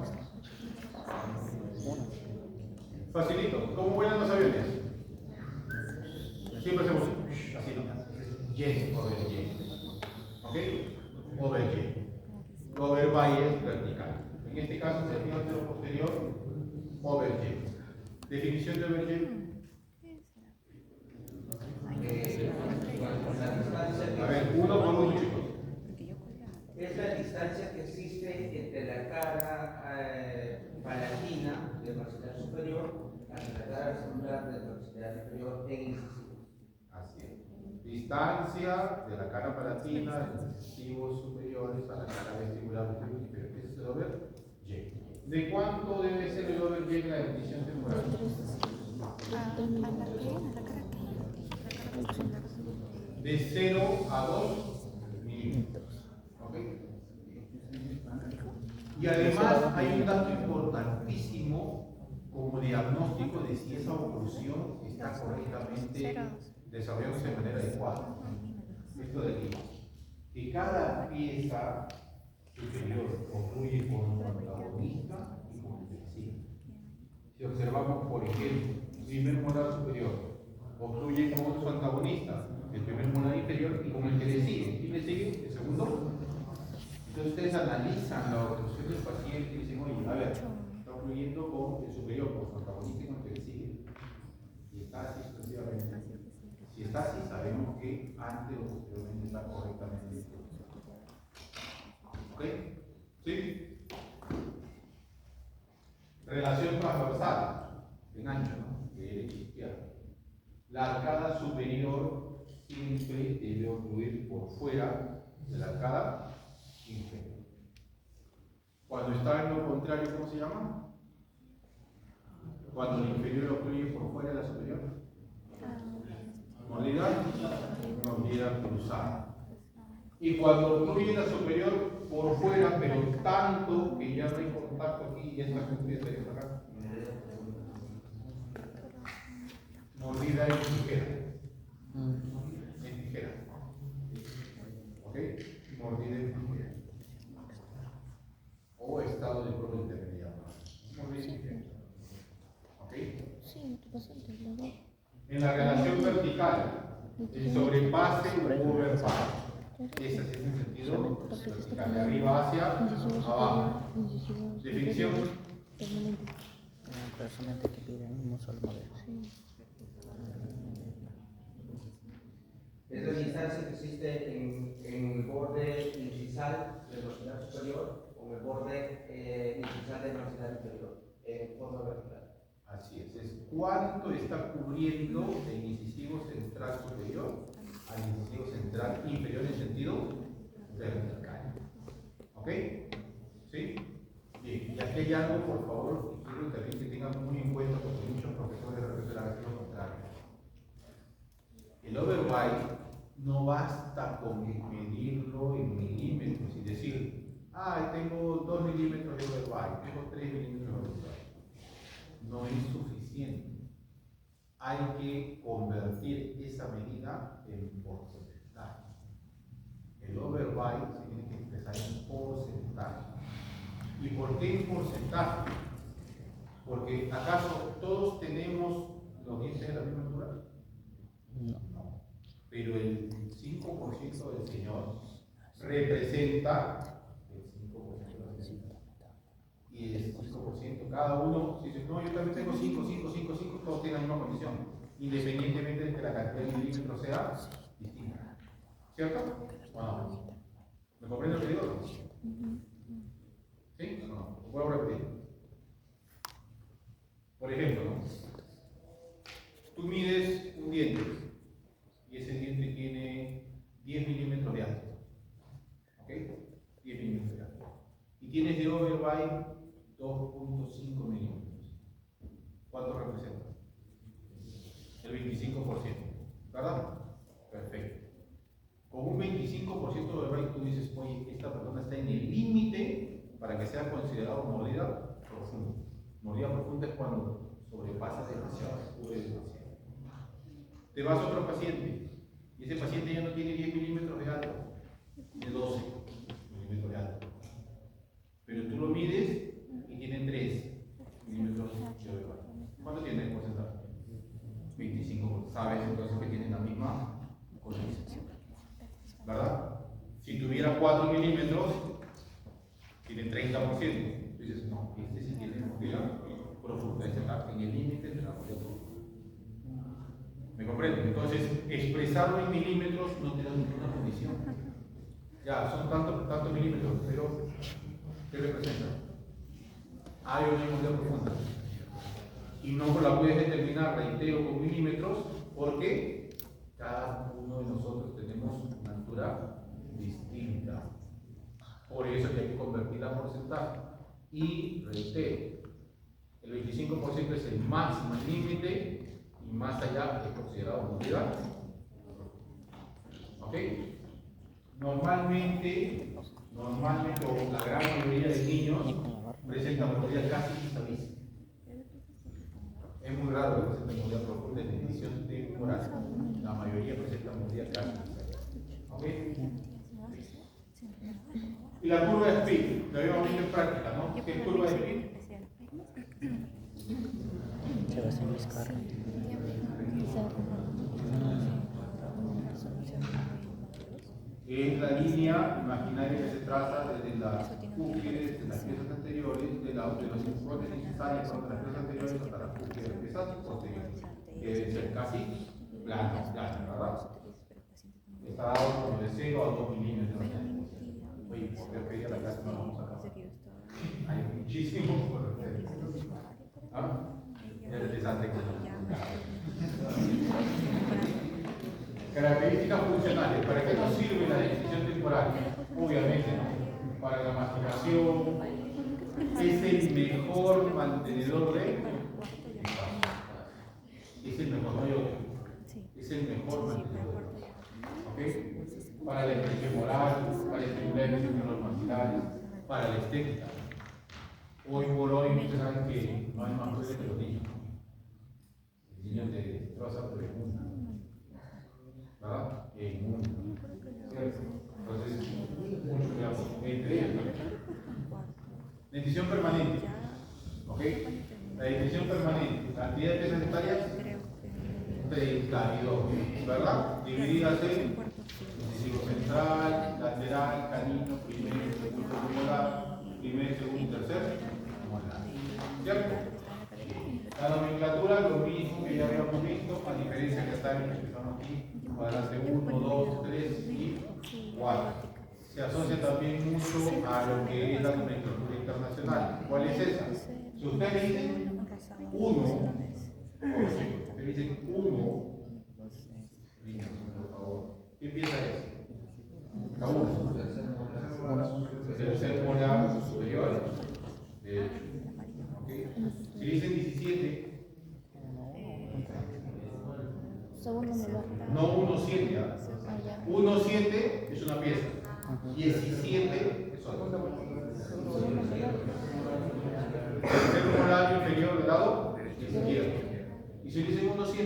Facilito. ¿Cómo vuelan los aviones? Siempre hacemos así, ¿no? Jet, overjet. ¿Ok? Overjet. Overbite es vertical. En este caso, sentido antero-posterior, overjet. Definición de overjet. A ver, uno por uno, chicos. Es la distancia que existe entre la cara palatina del maxilar superior hasta la cara vestibular del maxilar inferior en incisivo. Así es. Distancia de la cara palatina, de los incisivos superiores a la cara vestibular inferior. Ese es el overjet. ¿De cuánto debe ser el overjet en la definición temporal? De 0 a 2 milímetros. ¿Ok? Y además hay un dato importantísimo como diagnóstico de si esa oclusión está correctamente desarrollándose de manera adecuada. Esto de aquí. Que cada pieza superior ocluye con su antagonista y con el vecino. Si observamos, por ejemplo, el primer molar superior ocluye con su antagonista, el primer molar inferior, y con el que le sigue. ¿Quién le sigue? El segundo. Entonces ustedes analizan la oclusión del paciente y dicen, oye, a ver, está ocluyendo con el superior, con su antagonista y con el que le sigue. Y está así sucesivamente. Si está así, sabemos que antes o posteriormente está correctamente. ¿Ok? ¿Sí? Relación transversal, en ancho, ¿no? De derecha a izquierda. La arcada superior siempre debe ocluir por fuera de la arcada inferior. Cuando está en lo contrario, ¿cómo se llama? Cuando el inferior ocluye por fuera de la superior. Mordida cruzada. Y cuando ocluye la superior por fuera, pero tanto que ya no hay contacto aquí y esta cumplida se acá. Mordida en tijera. En tijera. ¿Ok? Mordida en tijera. O estado de prueba intermedia. Mordida en tijera. ¿Ok? En la relación vertical, el sobrepase o overpase. Esa sí es en sentido vertical, de arriba hacia abajo. Definición. Personalmente que piden un solo modelo. Es la distancia que existe en el borde incisal del maxilar superior o el borde incisal del maxilar inferior en forma vertical. Así es cuánto está cubriendo el incisivo central superior al incisivo central inferior en sentido vertical. ¿Ok? ¿Sí? Bien, y aquí hay algo, por favor, que quiero también que tengan muy en cuenta porque muchos profesores de repente la hacen lo contrario. El overbite no basta con medirlo en milímetros y decir, tengo 2 milímetros de overbite, tengo 3 milímetros de overbite. No es suficiente. Hay que convertir esa medida en porcentaje. El overbite se tiene que expresar en porcentaje. ¿Y por qué en porcentaje? Porque ¿acaso todos tenemos los dientes de la misma altura? No. Pero el 5% del Señor representa el 5% del Señor. Y el 5%, cada uno, si dice, no, yo también tengo 5, todos tienen la misma condición, independientemente de que la cantidad de milímetros sea distinta. ¿Cierto? ¿O no? ¿Me comprende lo que digo? ¿Sí? ¿O no? Lo puedo repetir. Por ejemplo, ¿no? Tú mides un diente y ese diente tiene 10 milímetros de alto. ¿Ok? 10 milímetros de alto. Y tienes de overbite 2.5 milímetros. ¿Cuánto representa? El 25%. ¿Verdad? Perfecto. Con un 25% de overbite tú dices, oye, esta persona está en el límite para que sea considerado mordida profunda. Mordida profunda es cuando sobrepasa demasiado, cubre demasiado. Te vas a otro paciente y ese paciente ya no tiene 10 milímetros de alto, tiene 12 milímetros de alto. Pero tú lo mides y tiene 3 milímetros de overbite. ¿Cuánto tiene el porcentaje? 25. Sabes entonces que tienen la misma condición. ¿Verdad? Si tuviera 4 milímetros, tiene 30%. Tú dices, no, este sí tiene mordida profunda, este está en el límite de la mordida profunda. ¿Me comprenden? Entonces, expresarlo en milímetros no te da ninguna condición. Ya, son tantos milímetros, pero ¿qué representa? Hay una mordida profunda. Y no la puedes determinar, reitero, con milímetros, porque cada uno de nosotros tenemos una altura distinta. Por eso es que hay que convertirla a porcentaje. Y reitero, el 25% es el máximo límite y más allá es considerado mordida. ¿Ok? Normalmente, o la gran mayoría de niños presentan mordida casi vis. Es muy raro que presenten mordida profunda en edición temporal. La mayoría presenta mordida casi vis. ¿Ok? Y la curva de Speed, lo habíamos visto en práctica, ¿no? ¿Qué es curva de Speed? Se va a hacer mis carros. Es la línea imaginaria que se traza desde las cúspides, desde las piezas anteriores, de los informes necesarios contra las piezas anteriores hasta las cúspides de piezas posteriores. Que deben ser casi planas, ¿verdad? Está dado como de 0 a 2 milímetros. Oye, ¿por qué pedí a la clase no vamos a acabar? Hay muchísimo por hacer. ¿Ah? Es interesante que características funcionales. ¿Para qué nos sirve la decisión temporal? Obviamente, ¿no? Para la masticación. Es el mejor mantenedor de espacio. Es el mejor, no hay otro. Es el mejor mantenedor. ¿Ok? Para la expresión moral, para estimular el sistema de los maxilares, para la estética. Hoy por hoy, ustedes saben que no hay más cosas que los niños. El niño te destroza por el mundo. ¿Verdad? El mundo. ¿Cierto? Entonces, mucho cuidado. Entre ellos, dentición permanente. ¿Ok? La dentición permanente. Cantidad de piezas necesarias 32. ¿Verdad? Divididas en incisivo central, lateral, canino, primero, segundo molar, primero, segundo y tercer molar. ¿Cierto? La nomenclatura, lo mismo que ya habíamos visto, a diferencia que están empezamos aquí, cuadrante 1, 2, 3 y 4. Se asocia también mucho a lo que es la nomenclatura internacional. ¿Cuál es esa? Si ustedes dicen 1, ustedes dicen 1, por favor, ¿qué pieza es? La 1. Tercer molar superior derecho. Si dicen 17, no 1,7. 1,7 es una pieza. 17 es otra. Tercer molar inferior del lado izquierdo. Y si dicen 1,7,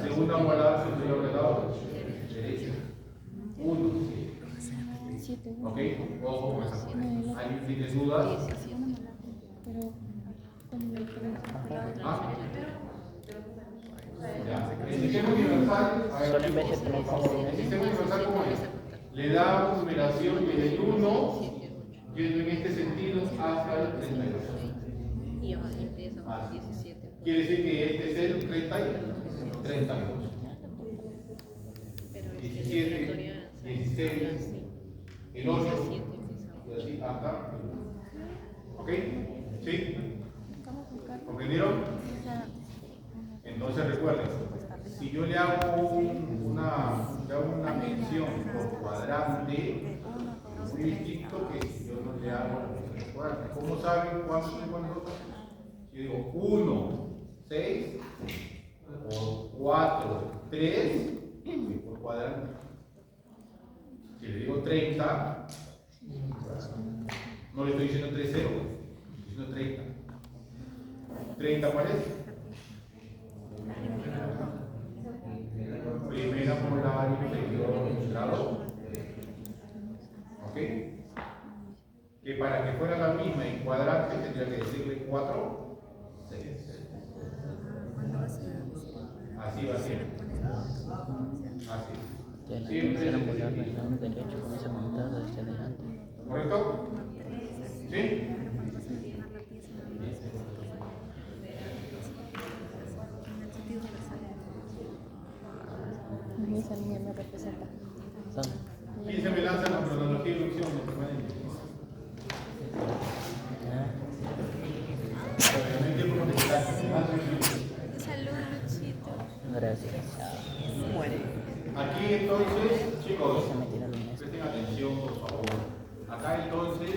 segunda molar superior del lado derecho. 1,7. 17. ¿Ok? Ojo con esa parte. ¿Alguien tiene dudas? Pero con la diferencia. Ah. Ya. El sistema universal, a ver, Solo en vez de chicos, poner por favor, el sistema universal, ¿cómo es? Le da numeración desde el 1, yendo en este sentido hasta el 32. Y ahora empieza con Ah. 17. Quiere decir que este es el 32. Pero 17, 16, el 8, y así hasta el 1. ¿Ok? ¿Sí? ¿Comprendieron? Entonces recuerden, si yo le hago una medición por cuadrante, es muy distinto que si yo no le hago la medición por cuadrante. ¿Cómo saben cuántos tengo nosotros? Yo digo 1, 6, o 4, 3, por cuadrante. Si le digo 30, no le estoy diciendo 3, 0, estoy diciendo 30. ¿30 cuál es? Primera molar inferior grado. ¿Ok? Que para que fuera la misma en cuadrante tendría que decirle 4, 6. Así va a ser. Así. Siempre Quisiera volar del lado derecho con ese montado desde adelante. ¿Correcto? ¿Sí? Esa línea me representa. ¿Dónde? ¿Quién se me lanza la cronología de inducción permanente? Obviamente como te Salud, Luchito. Gracias. aquí entonces, chicos, Se me tira el mes. presten atención por favor. Acá entonces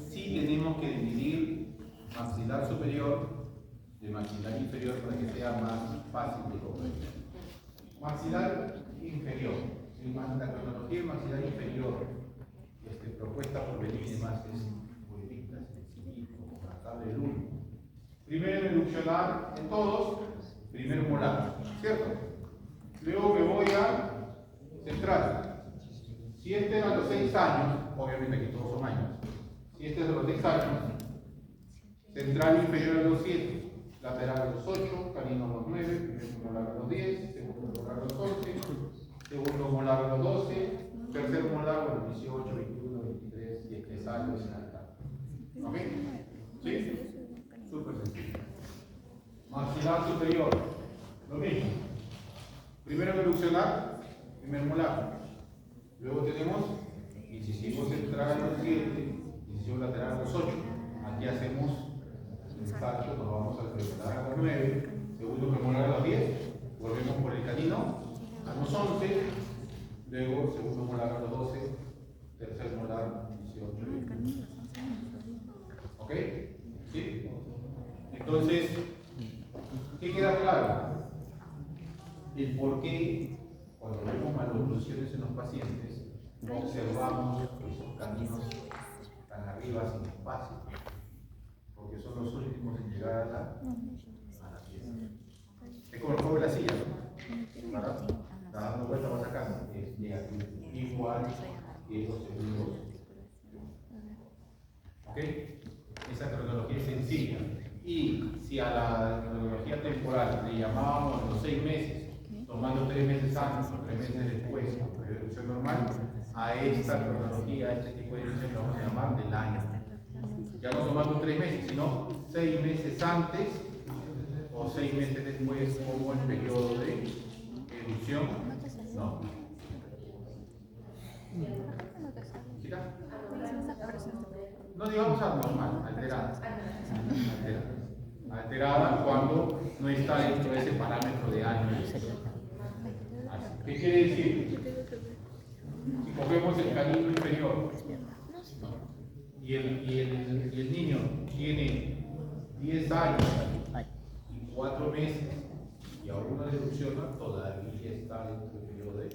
sí tenemos que dividir maxilar superior de maxilar inferior para que sea más fácil de comprender. Maxilar inferior, la cronología maxilar inferior propuesta por Benítez más es poética, sencillito, como la tabla del 1. Primero enuccionar en todos, primero molar, ¿cierto? Luego me voy a central. Si este era a los 6 años, obviamente aquí todos son años, si este es a los 6 años, central inferior a los 7, lateral a los 8, canino a los 9, primer molar a los 10, segundo molar a los 11, segundo molar a los 12, tercer molar a los 18, 21, 23, y este salto es alta. ¿Ok? ¿Sí? Súper sencillo. Maxilar superior, lo mismo. Primero enuccionar, primer molar. Luego tenemos incisivo central a los 7, incisivo lateral a los 8. Aquí hacemos el salto, nos vamos al premolar a los 9, segundo premolar a los 10, volvemos por el canino a los 11, luego segundo molar a los 12, tercer molar 18. ¿Ok? ¿Sí? Entonces, ¿qué queda claro? El por qué, cuando vemos maloclusiones en los pacientes, no observamos esos caminos tan arriba sin espacio, porque son los últimos en llegar a la pieza. Es como el juego de la silla, ¿no? ¿Verdad? Está dando vuelta, va sacando, llega aquí, igual que los segundos. ¿Ok? Esa cronología es sencilla. Y si a la cronología temporal le llamábamos los 6 meses, tomando 3 meses antes o 3 meses después, como reducción normal, a esta cronología, a este tipo de edición, lo vamos a llamar del año. Ya no tomando 3 meses, sino 6 meses antes o 6 meses después, como el periodo de educción. No. ¿Chica? No digamos abnormal, alterada. Alterada cuando no está dentro de ese parámetro de año. ¿Qué quiere decir? Si cogemos el canino inferior y el niño tiene 10 años y 4 meses y aún no deducciona, todavía está dentro del periodo de.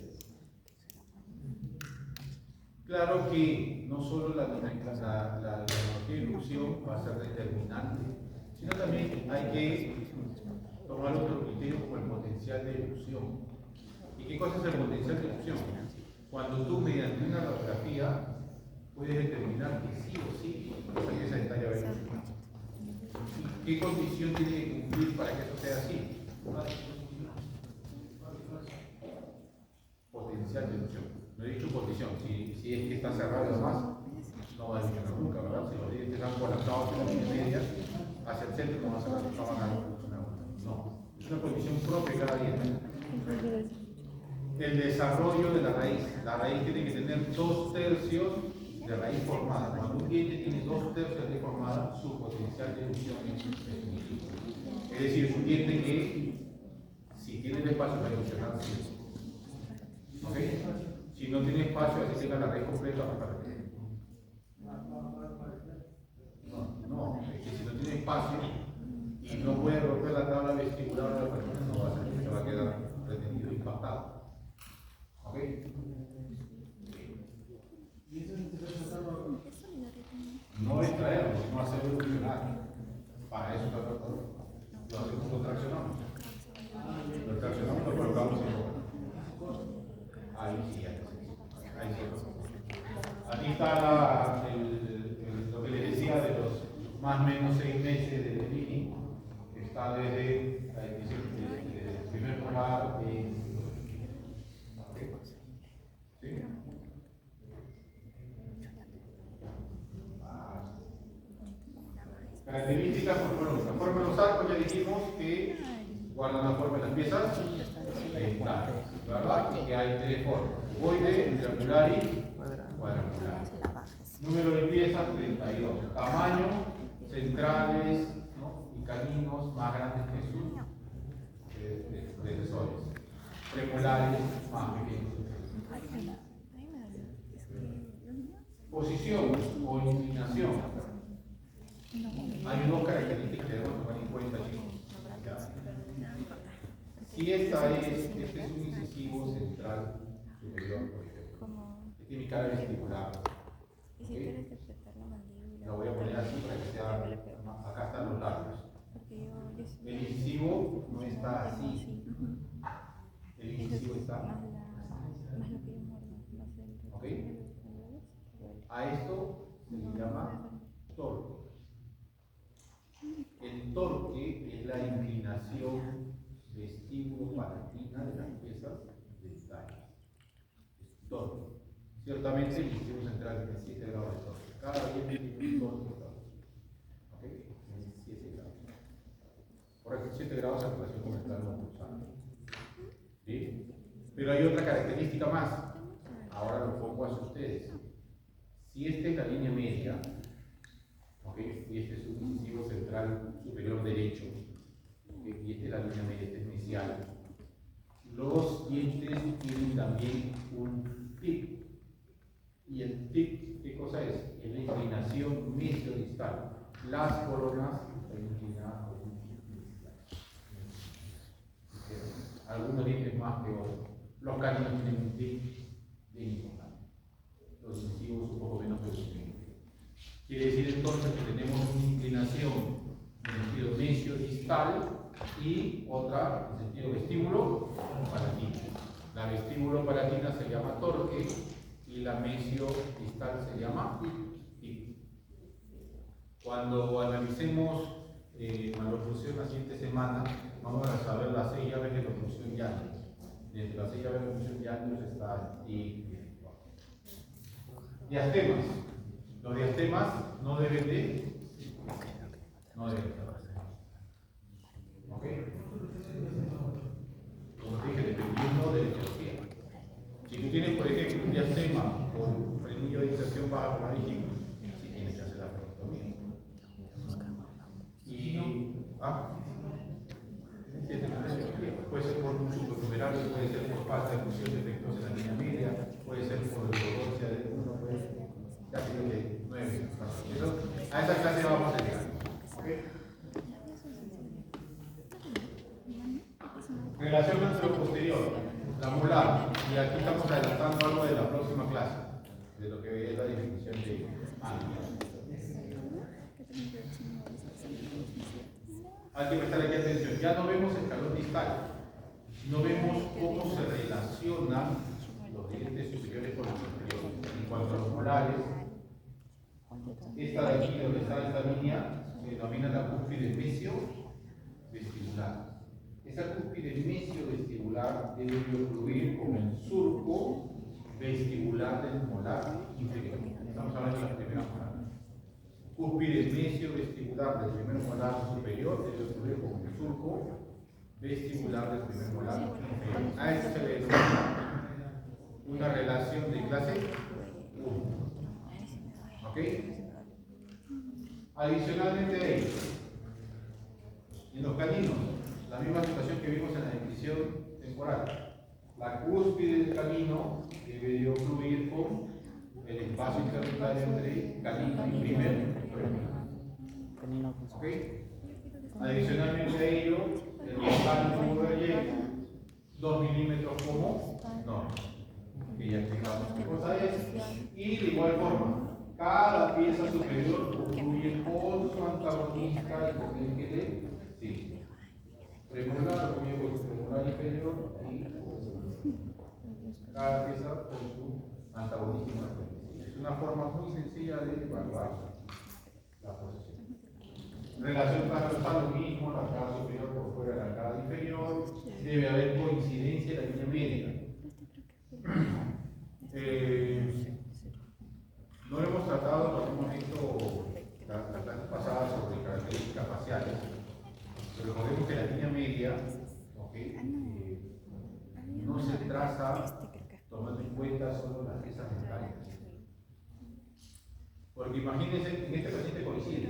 Claro que no solo la cronología de inducción va a ser determinante, sino también hay que tomar otro criterio como el potencial de erupción. ¿Y qué cosa es el potencial de erupción? Cuando tú mediante una radiografía puedes determinar que sí o sí esa pieza de talla 20. ¿Qué condición tiene que cumplir para que eso sea así? Potencial de ilusión. No he dicho condición. Si es que está cerrado además, no va a ilusionar nunca, ¿verdad? Si los dientes están conectados en la línea media, hacia el centro no van a ilusionar nunca. No. Es una condición propia de cada diente. El desarrollo de la raíz. La raíz tiene que tener 2/3 de raíz formada. Cuando un diente tiene 2/3 de raíz formada, su potencial de ilusión es definitivo. Es decir, es un diente que, si tiene el espacio para ilusionar, sí. ¿Ok? Si no tiene espacio, así tenga la raíz completa, va a repetir. No, es que si no tiene espacio y no puede romper la tabla vestibular de la persona, no va a salir, se va a quedar retenido, impactado. ¿Ok? No extraerlo, sino hacerlo ilusionar. Para eso está tratado. Lo hacemos, lo traccionamos. Lo traccionamos, lo colocamos en el lugar. Ahí sí, ahí sí. Aquí está lo que les decía de los más o menos 6 meses de mini. Está desde el primer lugar en. ¿Sí? Características formulosas. Forma de los arcos ya dijimos que guardan la forma de las piezas. ¿Verdad? Y que hay 3 formas: ovoide, triangular y cuadrangular. Número de piezas 32. Tamaño, centrales, ¿no? Y caninos más grandes que sus predecesores. Premolares más pequeños. Posición o inclinación. Hay 2 características que debemos tomar en cuenta, chicos. Si este es un incisivo central superior, por ejemplo. Este es mi cara vestibular. ¿Okay? Lo voy a poner así para que sea. Acá están los labios. El incisivo no está así. El incisivo está. ¿Ok? A esto se le llama torque. El torque es la inclinación vestíbulo-palatina de las piezas dentales. Torque. Ciertamente el incisivo central tiene 7 grados de torque. Cada diente tiene un torque. ¿Ok? Tiene 7 grados. Correcto, 7 grados en relación con el plano pulsante. ¿Sí? Pero hay otra característica más. Ahora lo pongo hacia ustedes. Si esta es la línea media, ¿okay? Y este es un incisivo central superior derecho, ¿okay? Y esta es la línea media, este es inicial. Los dientes tienen también un tip. Y el tip, ¿qué cosa es? Es la inclinación mesiodistal. Las coronas están inclinadas por un tip distal. Algunos dientes más que otros. Los caninos tienen un tip de importante. Los incisivos un poco menos que los pequeños. Quiere decir entonces que tenemos una inclinación en sentido mesio-distal y otra en sentido vestíbulo-palatina. La vestíbulo-palatina se llama torque y la mesio-distal se llama tip. Cuando analicemos maloclusión la siguiente semana, vamos a saber las 6 llaves de oclusión llana. Dentro de las 6 llaves de oclusión llana está tip. Diastemas. Los diastemas no deben de. No deben de. ¿Ok? Como te dije, dependiendo de la etiología. Si tú tienes, por ejemplo, un diastema con frenillo de inserción baja faríngeo, si tienes que hacer la frenectomía. Puede ser por un subnumeral, puede ser por falta de función de efectos en la línea media, puede ser por ortodoncia de uno, puede ser casi de 9. A esa clase vamos a llegar. ¿Okay? Relación antero-posterior, la molar. Y aquí estamos adelantando algo de la próxima clase, de lo que es la definición de ángulo. Hay que prestar aquí atención. Ya no vemos escalón distal. No vemos cómo se relacionan los dientes superiores con los inferiores. En cuanto a los molares, Esta de aquí, donde está esta línea, se denomina la cúspide mesio-vestibular. Esa cúspide mesio-vestibular debe ocurrir con el surco vestibular del molar inferior. Estamos hablando de la primera molar. Cúspide mesio-vestibular del primer molar superior debe ocurrir con el surco vestibular del primer molar inferior. A esto se le denomina una relación de clase 1. ¿Ok? Adicionalmente a ello, en los caninos, la misma situación que vimos en la descripción temporal. La cúspide del canino debe de ocurrir con el espacio intermediario entre canino y primer premolar. ¿Ok? Adicionalmente a ello, el diafragma converge 2 milímetros como norma, que ya explicamos qué cosa es. Y de igual forma, cada pieza superior concluye con su antagonista y con el que le sigue. Premolar concluye con su premolar inferior y cada pieza con su antagonista. Es una forma muy sencilla de evaluar la posición. Relación transversal, lo mismo, la cara superior por fuera de la cara inferior. Debe haber coincidencia en la línea media. No hemos tratado, lo hemos visto la clase pasada sobre características faciales, pero recordemos que la línea media, ¿okay? No se traza tomando en cuenta solo las piezas dentales. Porque imagínense, en este paciente coincide,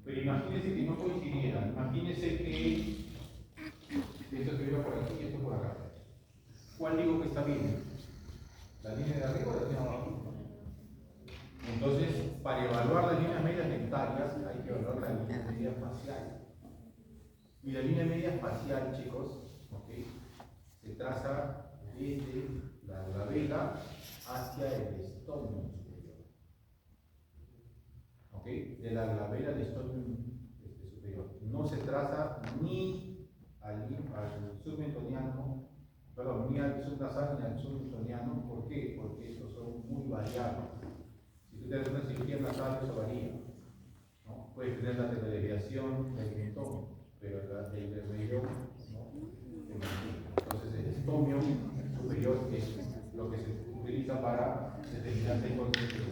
pero imagínense que no coincidiera, imagínense que esto estuviera por aquí y esto por acá. ¿Cuál digo que está bien? ¿La línea de arriba o la línea de abajo? Entonces, para evaluar las líneas medias dentarias, hay que evaluar la línea media facial. Y la línea media facial, chicos, ¿okay? Se traza desde la glabela hacia el estómago superior. ¿Okay? De la glabela al estómago superior. No se traza ni al submentoniano, perdón, ni al subnasal ni al submentoniano. ¿Por qué? Porque estos son muy variables. Si tú tienes una cirugía nasal, eso varía, ¿no? Puedes tener la desviación del mentón, pero el medio no. Entonces el estomio superior es lo que se utiliza para determinar el contexto.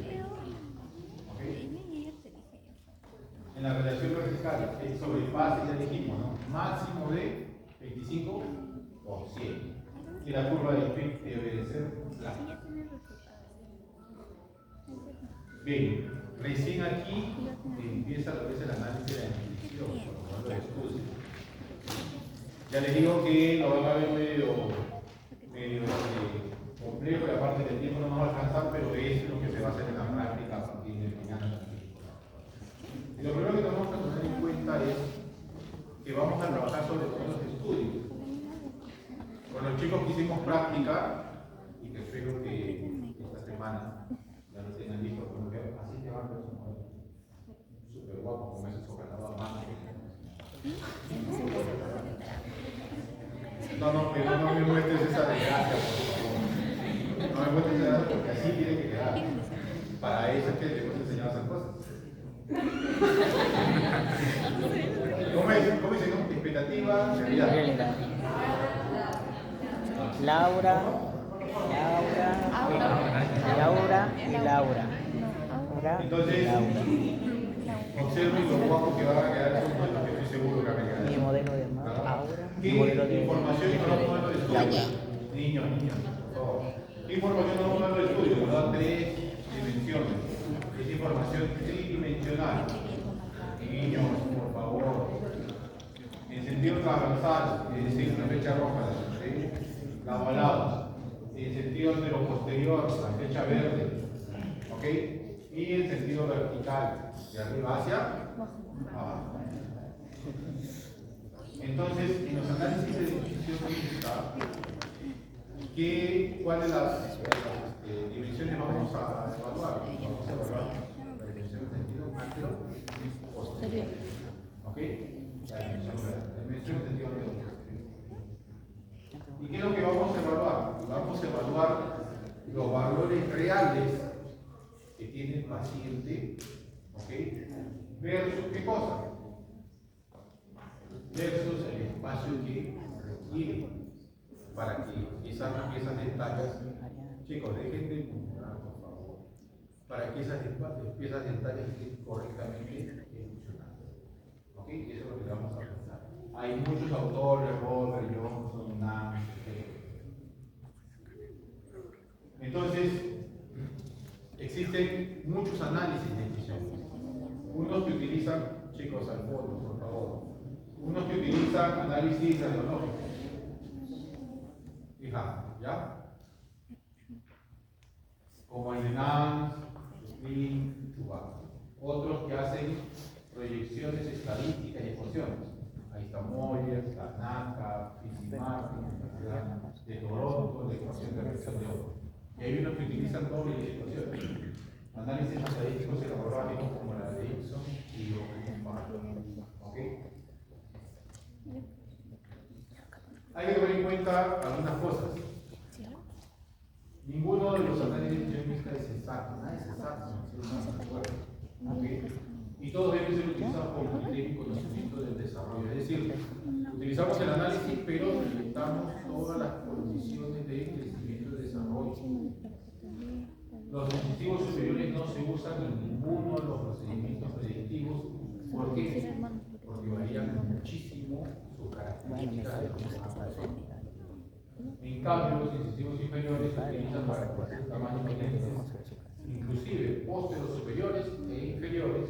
¿Okay? En la relación vertical, el sobrepase, ya dijimos, ¿no? Máximo de 25%. Y la curva de Fick debe de ser plana. Bien, recién aquí empieza lo que es el análisis de la nutrición, cuando lo estudio. Ya les digo que lo van a ver medio complejo y aparte del tiempo no nos va a alcanzar, pero es lo que se va a hacer en la práctica a partir de mañana también. Y lo primero que tenemos que tener en cuenta es que vamos a trabajar sobre modelos de estudio. Con los chicos que hicimos práctica, y que espero que esta semana ya lo tengan listo, porque así te van los modelos. Súper guapo, con ese socanado a mano. No, pero no me muestres esa desgracia, por favor. No me muestres esa desgracia porque así tiene que quedar. Para eso es que les hemos enseñado a hacer cosas. ¿Cómo es? ¿No? Expectativa, realidad. Laura y Laura. Entonces, observen lo guapo que van a quedar esos modelos, que estoy seguro que van a quedar. Mi modelo de Aura. ¿Qué Modelo de información nos da un modelo de estudio? Niños, por favor. ¿Qué información nos da un modelo de estudio? Nos da 3 dimensiones. Es información tridimensional. Niños, por favor. En sentido transversal, es decir, una flecha roja, ¿sí? La ovalada. En sentido anteroposterior, la flecha verde. ¿Ok? Y en sentido vertical, de arriba hacia abajo. Entonces, en los análisis de definición física, ¿cuáles de las dimensiones vamos a evaluar? Vamos a evaluar la dimensión en sentido antero-posterior. ¿Ok? La dimensión en sentido antero-posterior. ¿Y qué es lo que vamos a evaluar? Vamos a evaluar los valores reales que tiene el paciente, ¿ok? Versus, ¿qué cosa? Versus el espacio que requiere para que esas piezas dentarias, chicos, dejen de murmurar, por favor, para que esas piezas dentarias estén correctamente funcionando. ¿Ok? Eso es lo que vamos a pensar. Hay muchos autores, Robert, Johnson, Nance, entonces, existen muchos análisis de incisión. Unos que utilizan, chicos, al fondo, por favor. Unos que utilizan análisis radiológico. Fija, ¿ya? Como el NANS, SPIN, TUBA. Otros que hacen proyecciones estadísticas y ecuaciones. Ahí está Moyer, está NACA, Fitzmartin, la Universidad de Toronto, la ecuación de reacción de oro. Y hay unos que utilizan doble ecuaciones. Análisis estadísticos elabóricos como la de Dixon y Open. ¿Ok? Hay que tener en cuenta algunas cosas. Ninguno de los análisis genéticos es exacto, nada es exacto, ¿okay? Y todos deben ser utilizados como criterio y conocimiento del desarrollo. Es decir, utilizamos el análisis, pero respetamos todas las condiciones de crecimiento y desarrollo. Los incentivos superiores no se usan en ninguno de los procedimientos predictivos. ¿Por qué? Porque varían muchísimo sus características de los personas. En cambio, los incisivos inferiores se utilizan para conocer tamaños de lentes, inclusive pósteros superiores e inferiores,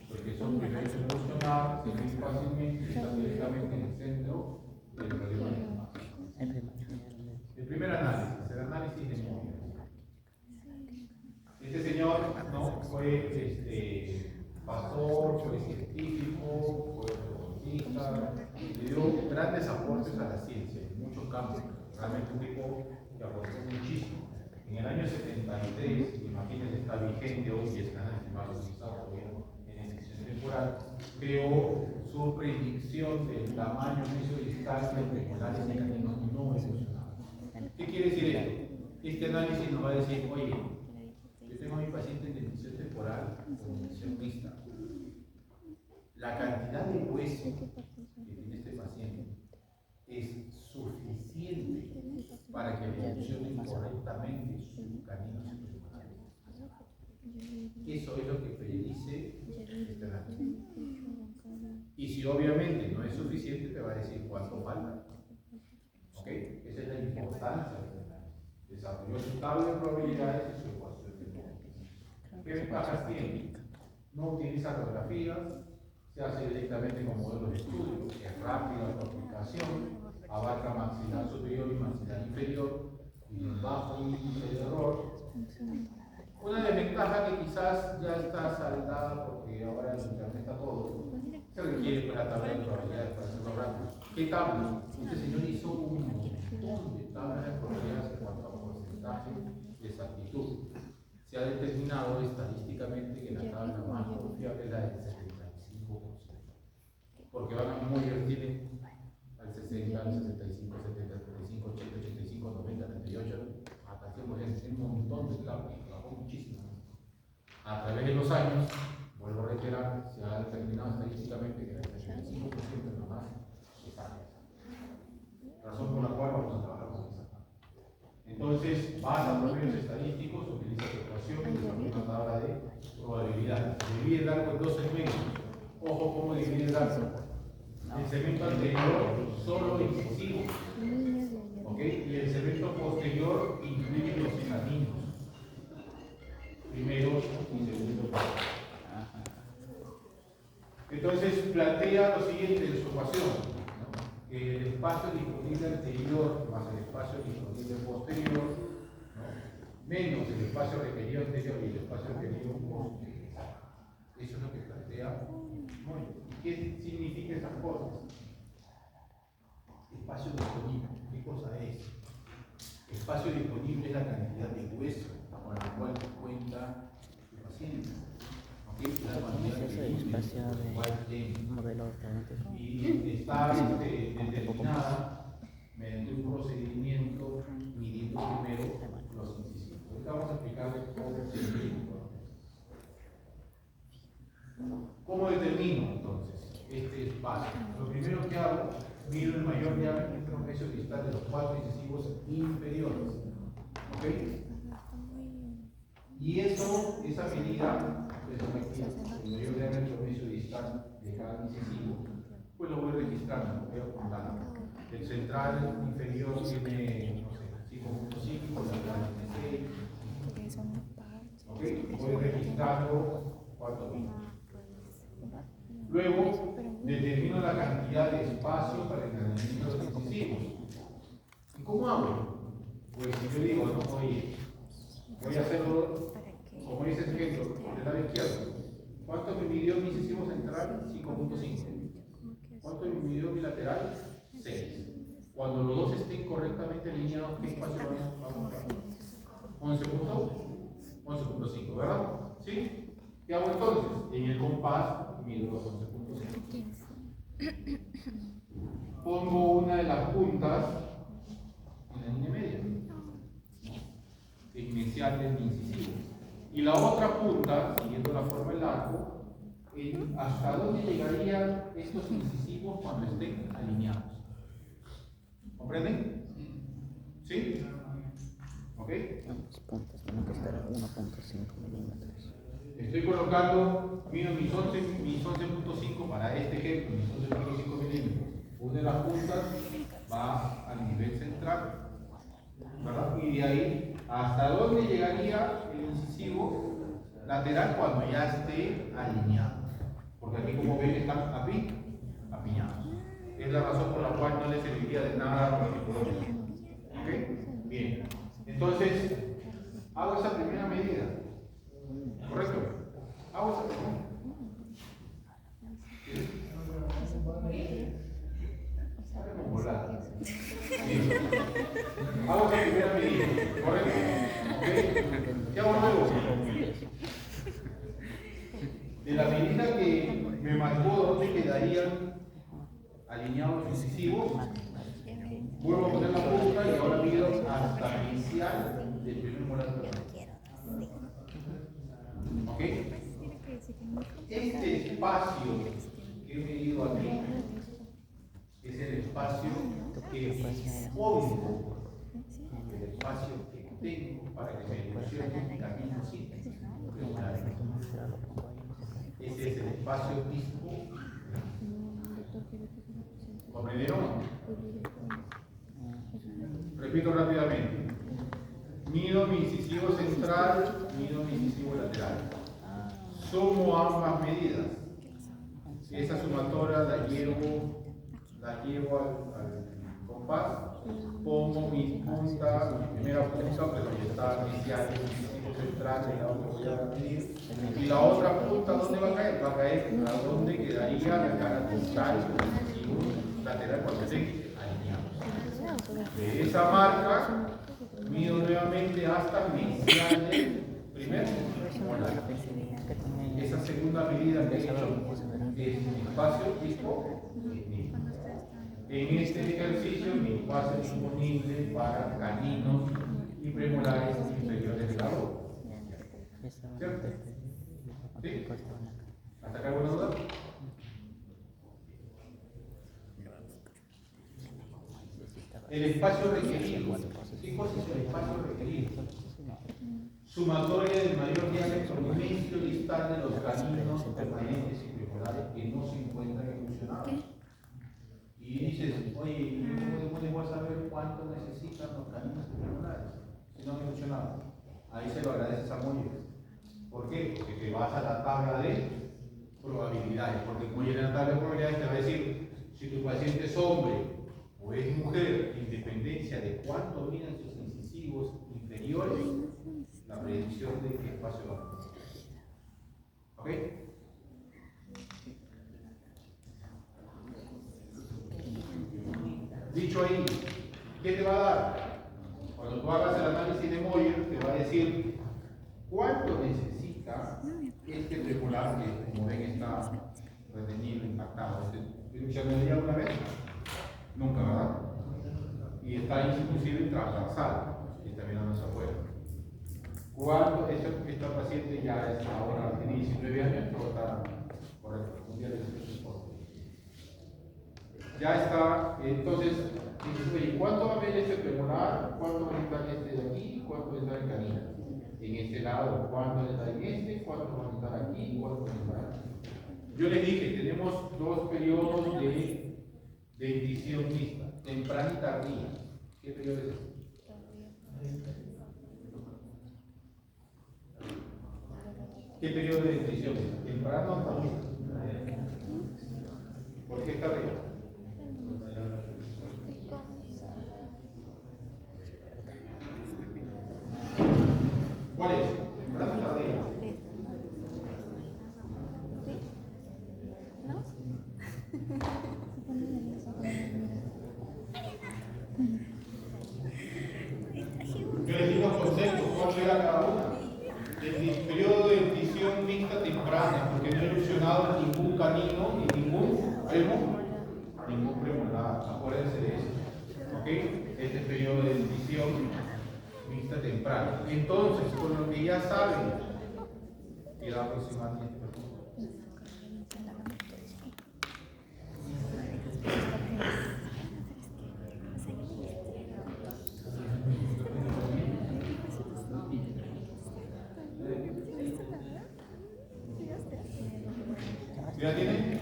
porque son primeros en funcionar, se ven fácilmente y están directamente en el centro del problema de imagen. El primer análisis, el análisis de Moyer. Este señor no fue pastor, fue científico, fue economista, le dio grandes aportes a la ciencia en muchos campos. Realmente un tipo que aportó muchísimo. En el año 73, imagínense, está vigente hoy y es el análisis más utilizado todavía en extensión temporal, creó su predicción del tamaño meso-distal de pulmonares y caninos no evolucionados. ¿Qué quiere decir esto? Este análisis nos va a decir, oye, yo tengo a mi paciente en extensión temporal con extensión mixta. La cantidad de hueso que tiene este paciente es suficiente para que funcionen correctamente sus caninos y pulmonares. Eso es lo que predice este análisis. Y si obviamente no es suficiente, te va a decir cuánto falta. ¿Ok? Esa es la importancia del análisis. Desarrolló su tabla de probabilidades y su ecuación de probabilidades. ¿Qué ventajas tiene? No utiliza radiografías, se hace directamente con modelos de estudio, es rápida su aplicación, abarca maxilar superior y maxilar inferior y un bajo índice de error. Una desventaja que quizás ya está saldada porque ahora en internet está todo, se requiere pues, la tabla de probabilidades para hacerlo rápido. ¿Qué tabla? Este señor hizo un montón de tablas de probabilidades en cuanto a porcentaje de exactitud. Se ha determinado estadísticamente que la tabla más confiable es la del 75%. Porque van a Moyer tiene al 60, al 65, 70, 75, 80, 85, 90, 98, hasta 100%, un montón de tablas, trabajó muchísimo. A través de los años, vuelvo a reiterar, se ha determinado estadísticamente que el 75% es lo más exacto. Razón por la cual vamos a trabajar con esa. Entonces, basa promedios estadísticos, utiliza su ecuación y desarrolla una tabla de probabilidad. Divide el arco en dos segmentos. Ojo cómo divide el arco. El segmento anterior solo incisivo. ¿Ok? Y el segmento posterior incluye los caninos. Primero y segundo. Entonces plantea lo siguiente en su ecuación. El espacio disponible anterior más el espacio disponible posterior, menos el espacio requerido anterior y el espacio requerido posterior. Eso es lo que plantea Moyer. ¿Y qué significa esas cosas? Espacio disponible. ¿Qué cosa es? Espacio disponible es la cantidad de hueso con la cual cuenta el paciente. Espacio de modelo alternativo. Y está determinada mediante un procedimiento midiendo primero los incisivos. Ahorita vamos a explicar cómo se mide. ¿Cómo determino entonces este espacio? Lo primero que hago, mido el mayor diámetro medio distal de los 4 incisivos inferiores. ¿Ok? Y eso, esa medida, el mayor diámetro medio distal de cada incisivo, pues lo voy registrando, lo voy apuntando. El central inferior tiene, no sé, 5.5, lateral tiene 6. ¿Ok? Voy registrando cuánto mide. Luego, determino la cantidad de espacio para el encadenamiento de los incisivos. ¿Y cómo hago? Pues si yo digo, no, oye, voy a hacerlo, como dice el ejemplo, del lado izquierdo. ¿Cuánto me midió mi incisivo central? 5.5. ¿Cuánto me midió mi lateral? 6. Cuando los dos estén correctamente alineados, ¿qué espacio vamos a dar? 11.5, ¿verdad? ¿Sí? ¿Qué hago entonces? En el compás mido los 11.5. Pongo una de las puntas en la línea media, inicial del incisivo. Y la otra punta, siguiendo la forma del arco, ¿hasta dónde llegarían estos incisivos cuando estén alineados? ¿Comprenden? ¿Sí? ¿Ok? Ambos puntos tienen que estar a 1.5 milímetros. Estoy colocando, mido mis 11.5 para este ejemplo, mis 11.5 milímetros. Una de las puntas va al nivel central, ¿verdad? Y de ahí, ¿hasta dónde llegaría el incisivo lateral cuando ya esté alineado? Porque aquí, como ven, están apiñados. Es la razón por la cual no les serviría de nada particular. ¿Ok? Bien. Entonces, hago esa primera medida. ¿Correcto? Hago esa primera. Hago esa primera medida. ¿Correcto? ¿Ok? ¿Qué hago luego? De la medida que me marcó dónde quedarían alineados los incisivos, vuelvo a poner la punta y ahora mido hasta el inicial del primer molar permanente. ¿Ok? Este espacio que he medido aquí es el espacio que dispongo, el espacio que tengo para que me funcione el camino síntesis. Ese es el espacio disponible. ¿Comprendieron? Repito rápidamente. Mido mi incisivo central, mido mi incisivo lateral. Sumo ambas medidas. Esa sumatoria la llevo al compás. Pongo mi punta, mi primera punta, pero ya está inicial, el incisivo central, de la que voy a medir. Y la otra punta, ¿dónde va a caer? Va a caer a donde quedaría la cara total del incisivo lateral cuando esté alineado. De esa marca, mido nuevamente hasta el inicial del primer molar. Esa segunda medida que he hecho es mi espacio disponible. En este ejercicio, mi espacio disponible para caninos y premolares inferiores de la boca. ¿Cierto? ¿Sí? ¿Hasta acá alguna duda? El espacio requerido. ¿Qué cosa es el espacio requerido? Sumatoria del mayor diámetro medio distal de los caninos permanentes y premolares que no se encuentran evolucionados. Y dices, oye, ¿cómo voy a saber cuánto necesitan los caninos y premolares si no han evolucionado? Ahí se lo agradeces a Moyer. ¿Por qué? Porque te vas a la tabla de probabilidades. Porque Moyer en la tabla de probabilidades te va a decir si tu paciente es hombre o es mujer, en dependencia de cuánto midan sus incisivos inferiores, la predicción de qué espacio va a tener. ¿Ok? Dicho ahí, ¿qué te va a dar? Cuando tú hagas el análisis de Moyer, te va a decir cuánto necesita este premolar que, como ven, está retenido, impactado. ¿Se me dio alguna vez? Nunca, ¿verdad? Y está inclusive transversal, y está mirando hacia afuera. Cuando esta paciente ya es ahora, tiene 19 años, todo está correcto. Ya está, entonces, dices, oye, ¿cuánto va a haber este premolar? ¿Cuánto va a estar este de aquí? ¿Cuánto va a estar en canina? En este lado, ¿cuánto va a estar en este? ¿Cuánto va a estar aquí? ¿Cuánto va a estar aquí? Yo les dije, tenemos dos periodos de dentición mixta, temprana y tardía. ¿Qué periodo es este? ¿Qué periodo de dentición es? ¿Temprano o tardía? ¿Por qué tardía? ¿Cuál es? ¿Temprano o tardía? Yo les digo conceptos, ¿cuál era cada una? El periodo de dentición mixta temprana, porque no he ilusionado ningún canino ni ningún premolar. Acuérdense de eso. ¿Ok? Este es el periodo de dentición mixta temprana. Entonces, con lo que ya saben, y la próxima ¿ya tienen?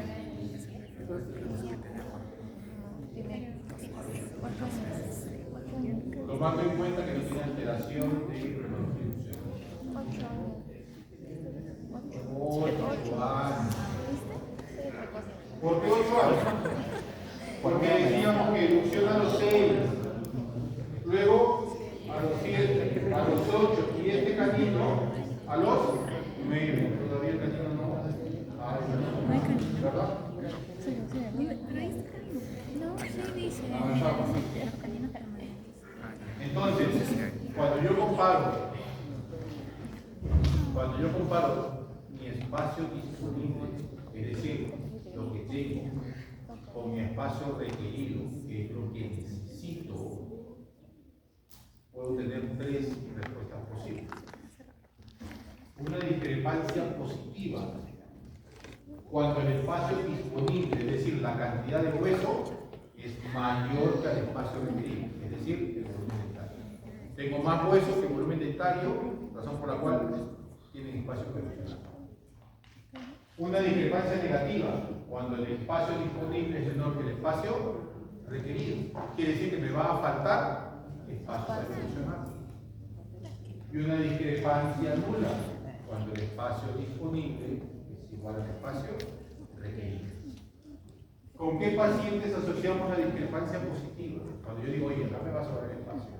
Tomando en cuenta que no tiene alteración de reproducción. 8 años. ¿Por qué 8 años? Porque decíamos que erupciona a los 6, luego a los 7, a los 8 y este canino a los 9. Todavía el canino no. ¿Verdad? No, sí dice. Avanzamos. Los caninos permanentes. Entonces, cuando yo comparo mi espacio disponible, es decir, lo que tengo, con mi espacio requerido, que es lo que necesito, puedo tener 3 respuestas posibles. Una discrepancia positiva, cuando el espacio disponible, es decir, la cantidad de hueso, es mayor que el espacio requerido, es decir, el volumen dentario. Tengo más hueso que el volumen dentario, razón por la cual tienen espacio reducido. Una discrepancia negativa, cuando el espacio disponible es menor que el espacio requerido. Quiere decir que me va a faltar espacio para evolucionar. Y una discrepancia nula, cuando el espacio disponible es igual al espacio requerido. ¿Con qué pacientes asociamos la discrepancia positiva? Cuando yo digo, oye, acá me va a sobrar espacio.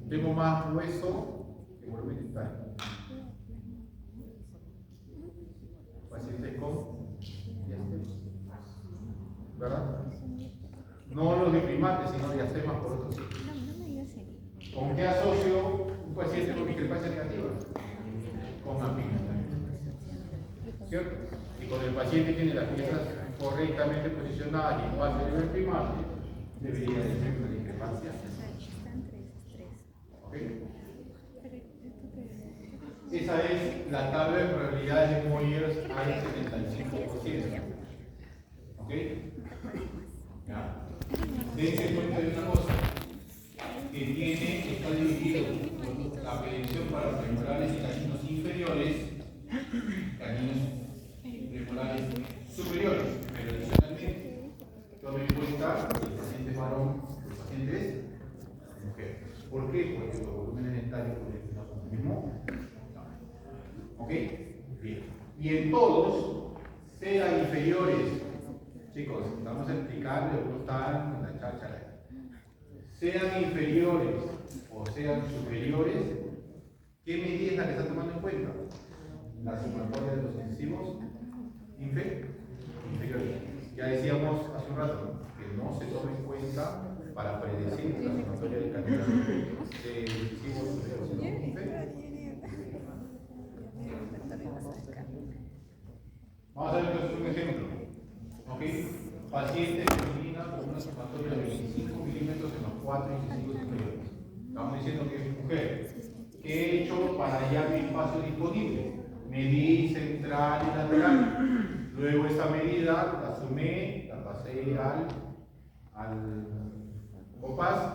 Tengo más hueso que volumen dentario. Pacientes con diastemas, ¿verdad? No los de primates, sino diastemas por otros sitios. ¿Con qué asocio un paciente con discrepancia negativa? Con amigos. ¿Cierto? Y cuando el paciente tiene las piezas correctamente posicionadas y espacio a nivel primario, debería de ser una discrepancia. ¿Okay? Esa es la tabla de probabilidades de Moyers al 75%. ¿Ok? ¿Ya? Dense cuenta de una cosa, que está dividido la predicción para premolares y caninos inferiores, caninos premolares superiores, pero adicionalmente tomen en cuenta que el paciente es varón, el paciente es mujer. ¿Por qué? Porque los volúmenes dentarios no son el mismo. ¿Ok? Bien. Y en todos, sean inferiores, chicos, estamos explicando, no están en la cháchara. Sean inferiores o sean superiores, ¿qué medida es la que está tomando en cuenta? La sumatoria de los incisivos inferiores. Ya decíamos hace un rato que no se toma en cuenta para predecir la sumatoria de cantidad de incisivos superiores, sino inferiores. Vamos a ver entonces un ejemplo. ¿Ok? Paciente femenina con una sumatoria de 25 milímetros en los 4 incisivos superiores. Estamos diciendo que es mujer. ¿Qué he hecho para hallar mi espacio disponible? Medir central y lateral. Luego esa medida la sumé, la pasé al compás,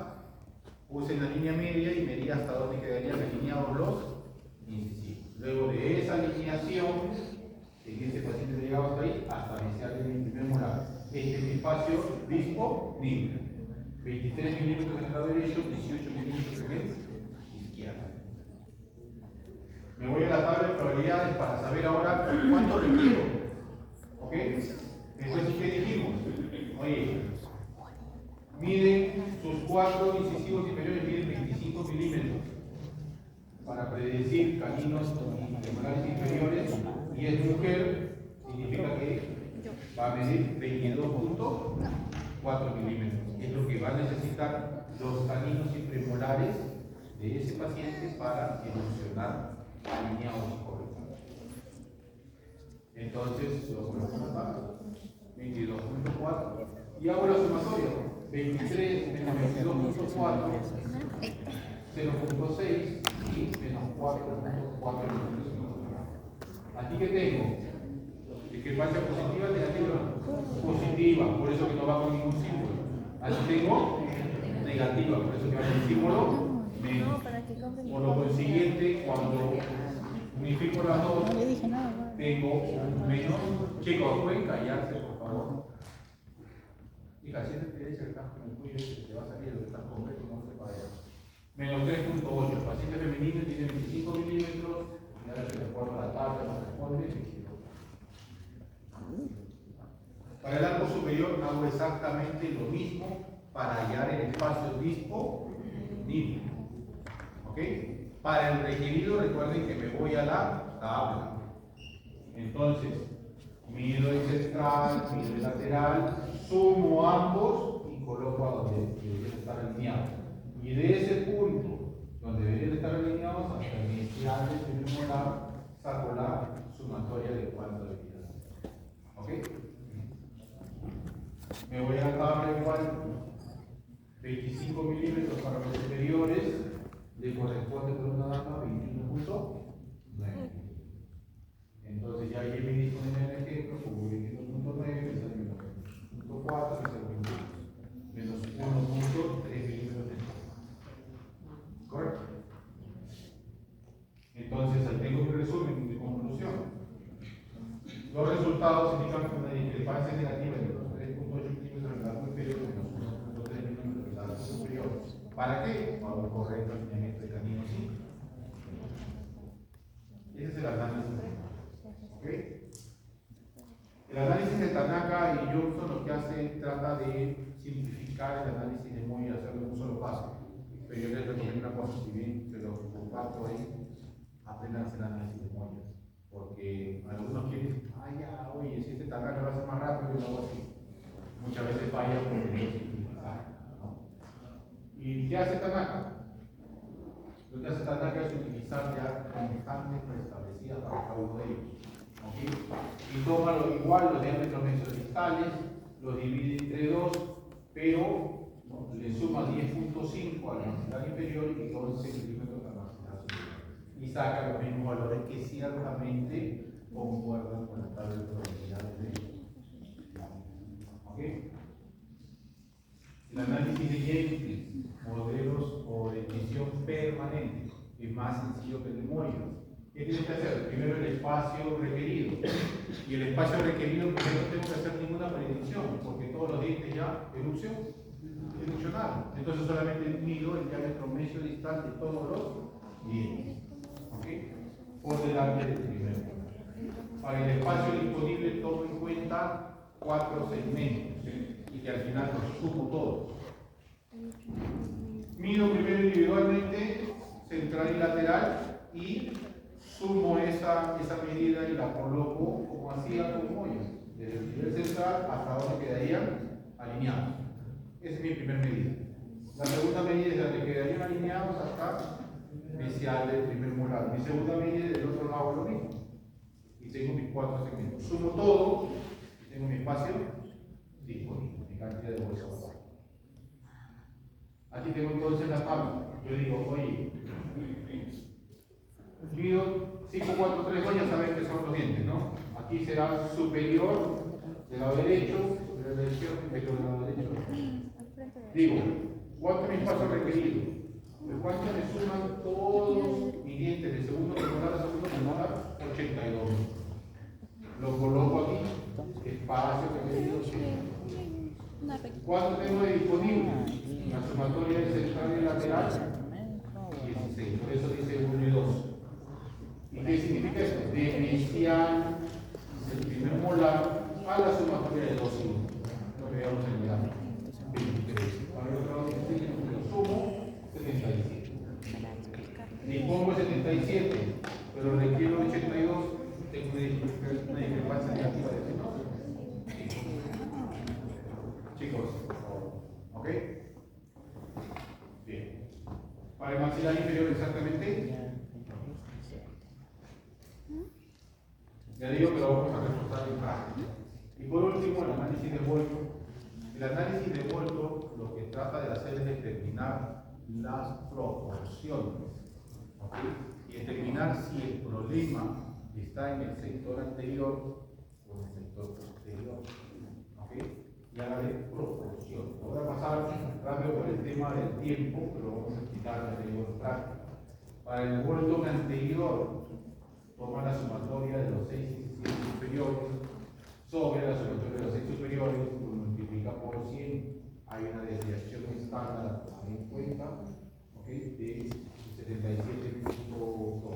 puse la línea media y medí hasta donde quedarían alineados los incisivos. Luego de esa alineación, en este paciente llegaba hasta ahí, hasta iniciar el primer molar. Este es mi espacio disponible. 23 milímetros en el lado derecho, 18 milímetros en el izquierdo. Me voy a la tabla de probabilidades para saber ahora cuánto requiero. ¿Ok? Entonces, ¿qué dijimos? Oye, mide sus 4 incisivos inferiores, miden 25 milímetros para predecir caninos y temporales inferiores, y es mujer, significa que va a medir 22.4 milímetros. Es lo que va a necesitar los caninos y premolares de ese paciente para evolucionar alineados correctamente. Entonces, lo coloco en la tabla, 22.4, y hago la sumatoria, 23 menos 22.4, 0.6 y menos 4.4. Aquí que tengo, discrepancia positiva, negativa, positiva, por eso que no va con ningún símbolo. Aquí tengo negativa, por eso que va con el símbolo menos. Por lo consiguiente, cuando unifico las dos, No le dije nada. tengo menos. Chicos, pueden callarse, por favor. Hija, si te dice el casco en el tuyo, te va a salir el que está completo, no se vaya. Menos 3.8. El paciente femenino tiene 25 milímetros, y ahora se le pone la tabla, no responde 22. Para el arco superior hago exactamente lo mismo para hallar el espacio disponible. ¿Ok? Para el requerido, recuerden que me voy a la tabla. Entonces, mido el central, mido el lateral, sumo ambos y coloco a donde deberían estar alineados. Y de ese punto, donde deberían estar alineados, hasta el inicial del primer molar, saco la sumatoria de cuánto debería ser. ¿Ok? Me voy a la tabla igual, 25 milímetros para los superiores, le corresponde por una data 21.9. Entonces ya ahí me dijo en el ejemplo, como 21.9, me sale menos 0.4, menos 1.3 milímetros de ¿correcto? Entonces ahí tengo mi resumen, mi conclusión. Los resultados indican que una discrepancia negativa de los 3.8 milímetros en el arco inferior y menos 1.3 milímetros en el arco superior. ¿Para qué? Para un correcto alineamiento de canino sí. Ese es el análisis. ¿Ok? El análisis de Tanaka y Johnson lo que hace trata de simplificar el análisis de Moy y hacerlo en un solo paso. Pero yo les recomiendo una cosa, si bien se lo comparto ahí, aprendan a hacer análisis de Moy. Porque algunos quieren, ya, oye, si este Tanaka lo hace más rápido, yo lo hago así. Muchas veces falla porque no simplificar, ¿no? ¿Y qué hace Tanaka? Lo que hace Tanaka es utilizar ya constantes preestablecidas para cada uno de ellos. ¿Okay? Y toma igual los diámetros mesodistales, los divide entre 2, pero le suma 10.5 a la maxilar inferior y 11 milímetros a la maxilar superior. Y saca los mismos valores que ciertamente concuerdan con la tabla de probabilidades de ellos. ¿Okay? El análisis de Jenkins, modelos o definición permanente, es más sencillo que el de Moyer. ¿Qué tienes que hacer? Primero el espacio requerido. Y el espacio requerido, primero no tengo que hacer ninguna predicción, porque todos los dientes ya evolucionaron. Entonces solamente mido el diámetro mesodistal de todos los dientes. ¿Ok? Por delante del primero. Para el espacio disponible tomo en cuenta 4 segmentos, y que al final los sumo todos. Mido primero individualmente, central y lateral, y sumo esa medida y la coloco como hacía con Moya, desde el nivel central hasta donde quedarían alineados. Esa es mi primera medida. La segunda medida es donde quedarían alineados hasta inicial del primer molar. Mi segunda medida del otro lado lo mismo. Y tengo mis 4 segmentos. Sumo todo y tengo mi espacio disponible, mi cantidad de bolsa. Aquí tengo entonces la tabla. Yo digo, oye, mido 5, 4, 3, 2, ya saben que son los dientes, ¿no? Aquí será superior del lado derecho, superior del izquierdo, inferior del lado derecho. Digo, ¿cuánto es mi espacio requerido? Pues cuánto me suman todos mis dientes de segundo molar a segundo molar, 82. Lo coloco aquí, espacio requerido. Una recta. ¿Cuánto tengo de disponible? La sumatoria del central y lateral, 16. Por eso dice 1 y 2. ¿Y qué significa esto? Diferenciar el primer molar a la sumatoria de 2 y 1. Lo que veamos en el grado. 23. Para el otro lado, lo sumo, 77. Dispongo 77, pero requiero 82. Tengo una discrepancia negativa de 2. Chicos, ¿ok? Bien. Para el maxilar inferior exactamente. Ya digo que lo vamos a reforzar en práctica. Y por último, el análisis de vuelto. El análisis de vuelto lo que trata de hacer es determinar las proporciones. ¿Ok? Y determinar si el problema está en el sector anterior o en el sector posterior. ¿Ok? Y ahora de proporción. Voy a pasar rápido por el tema del tiempo, pero vamos a explicar en el práctico. Para el vuelto anterior, toma la sumatoria de los 6 superiores sobre la sumatoria de los 6 superiores, lo multiplica por 100. Hay una desviación estándar a tomar en cuenta, ¿ok? De 77.2.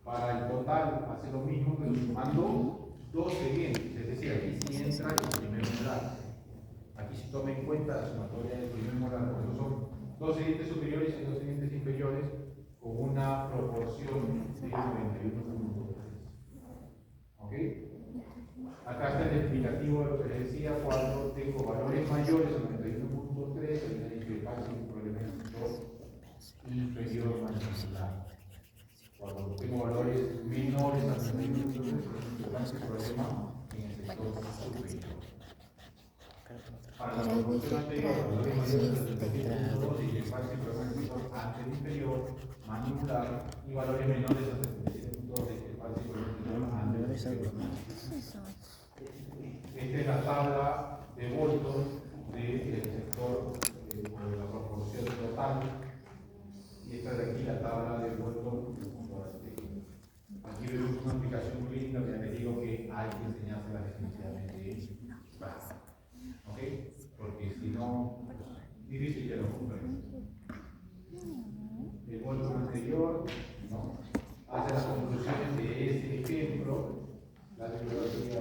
Para el total, hace lo mismo, pero sumando 12 dientes, es decir, aquí sí entra el primer molar. Aquí se toma en cuenta la sumatoria del primer molar, por eso son 12 dientes superiores y 12 dientes inferiores con una proporción de 91.3. ¿Ok? Acá está el explicativo de lo que les decía, cuando tengo valores mayores a 91.3, hay una discrepancia en un problema de sector inferior mandibular. Cuando tengo valores menores a 91.3, hay un problema en el sector superior. Para la proporción anterior, valores mayores a 77.2 y discrepancia en el sector anterior mandibular y valores menores a 77.2 de discrepancia en el sector anterior. Esta es la tabla de voltos del sector o de la proporción total. Y esta de aquí la tabla de voltos. Aquí vemos una aplicación muy linda, pero ya les digo que hay que enseñársela definitivamente básica. ¿Ok? Porque si no, difícil que lo compren. El volto anterior, ¿no? Hace las conclusiones de ese ejemplo, la bibliografía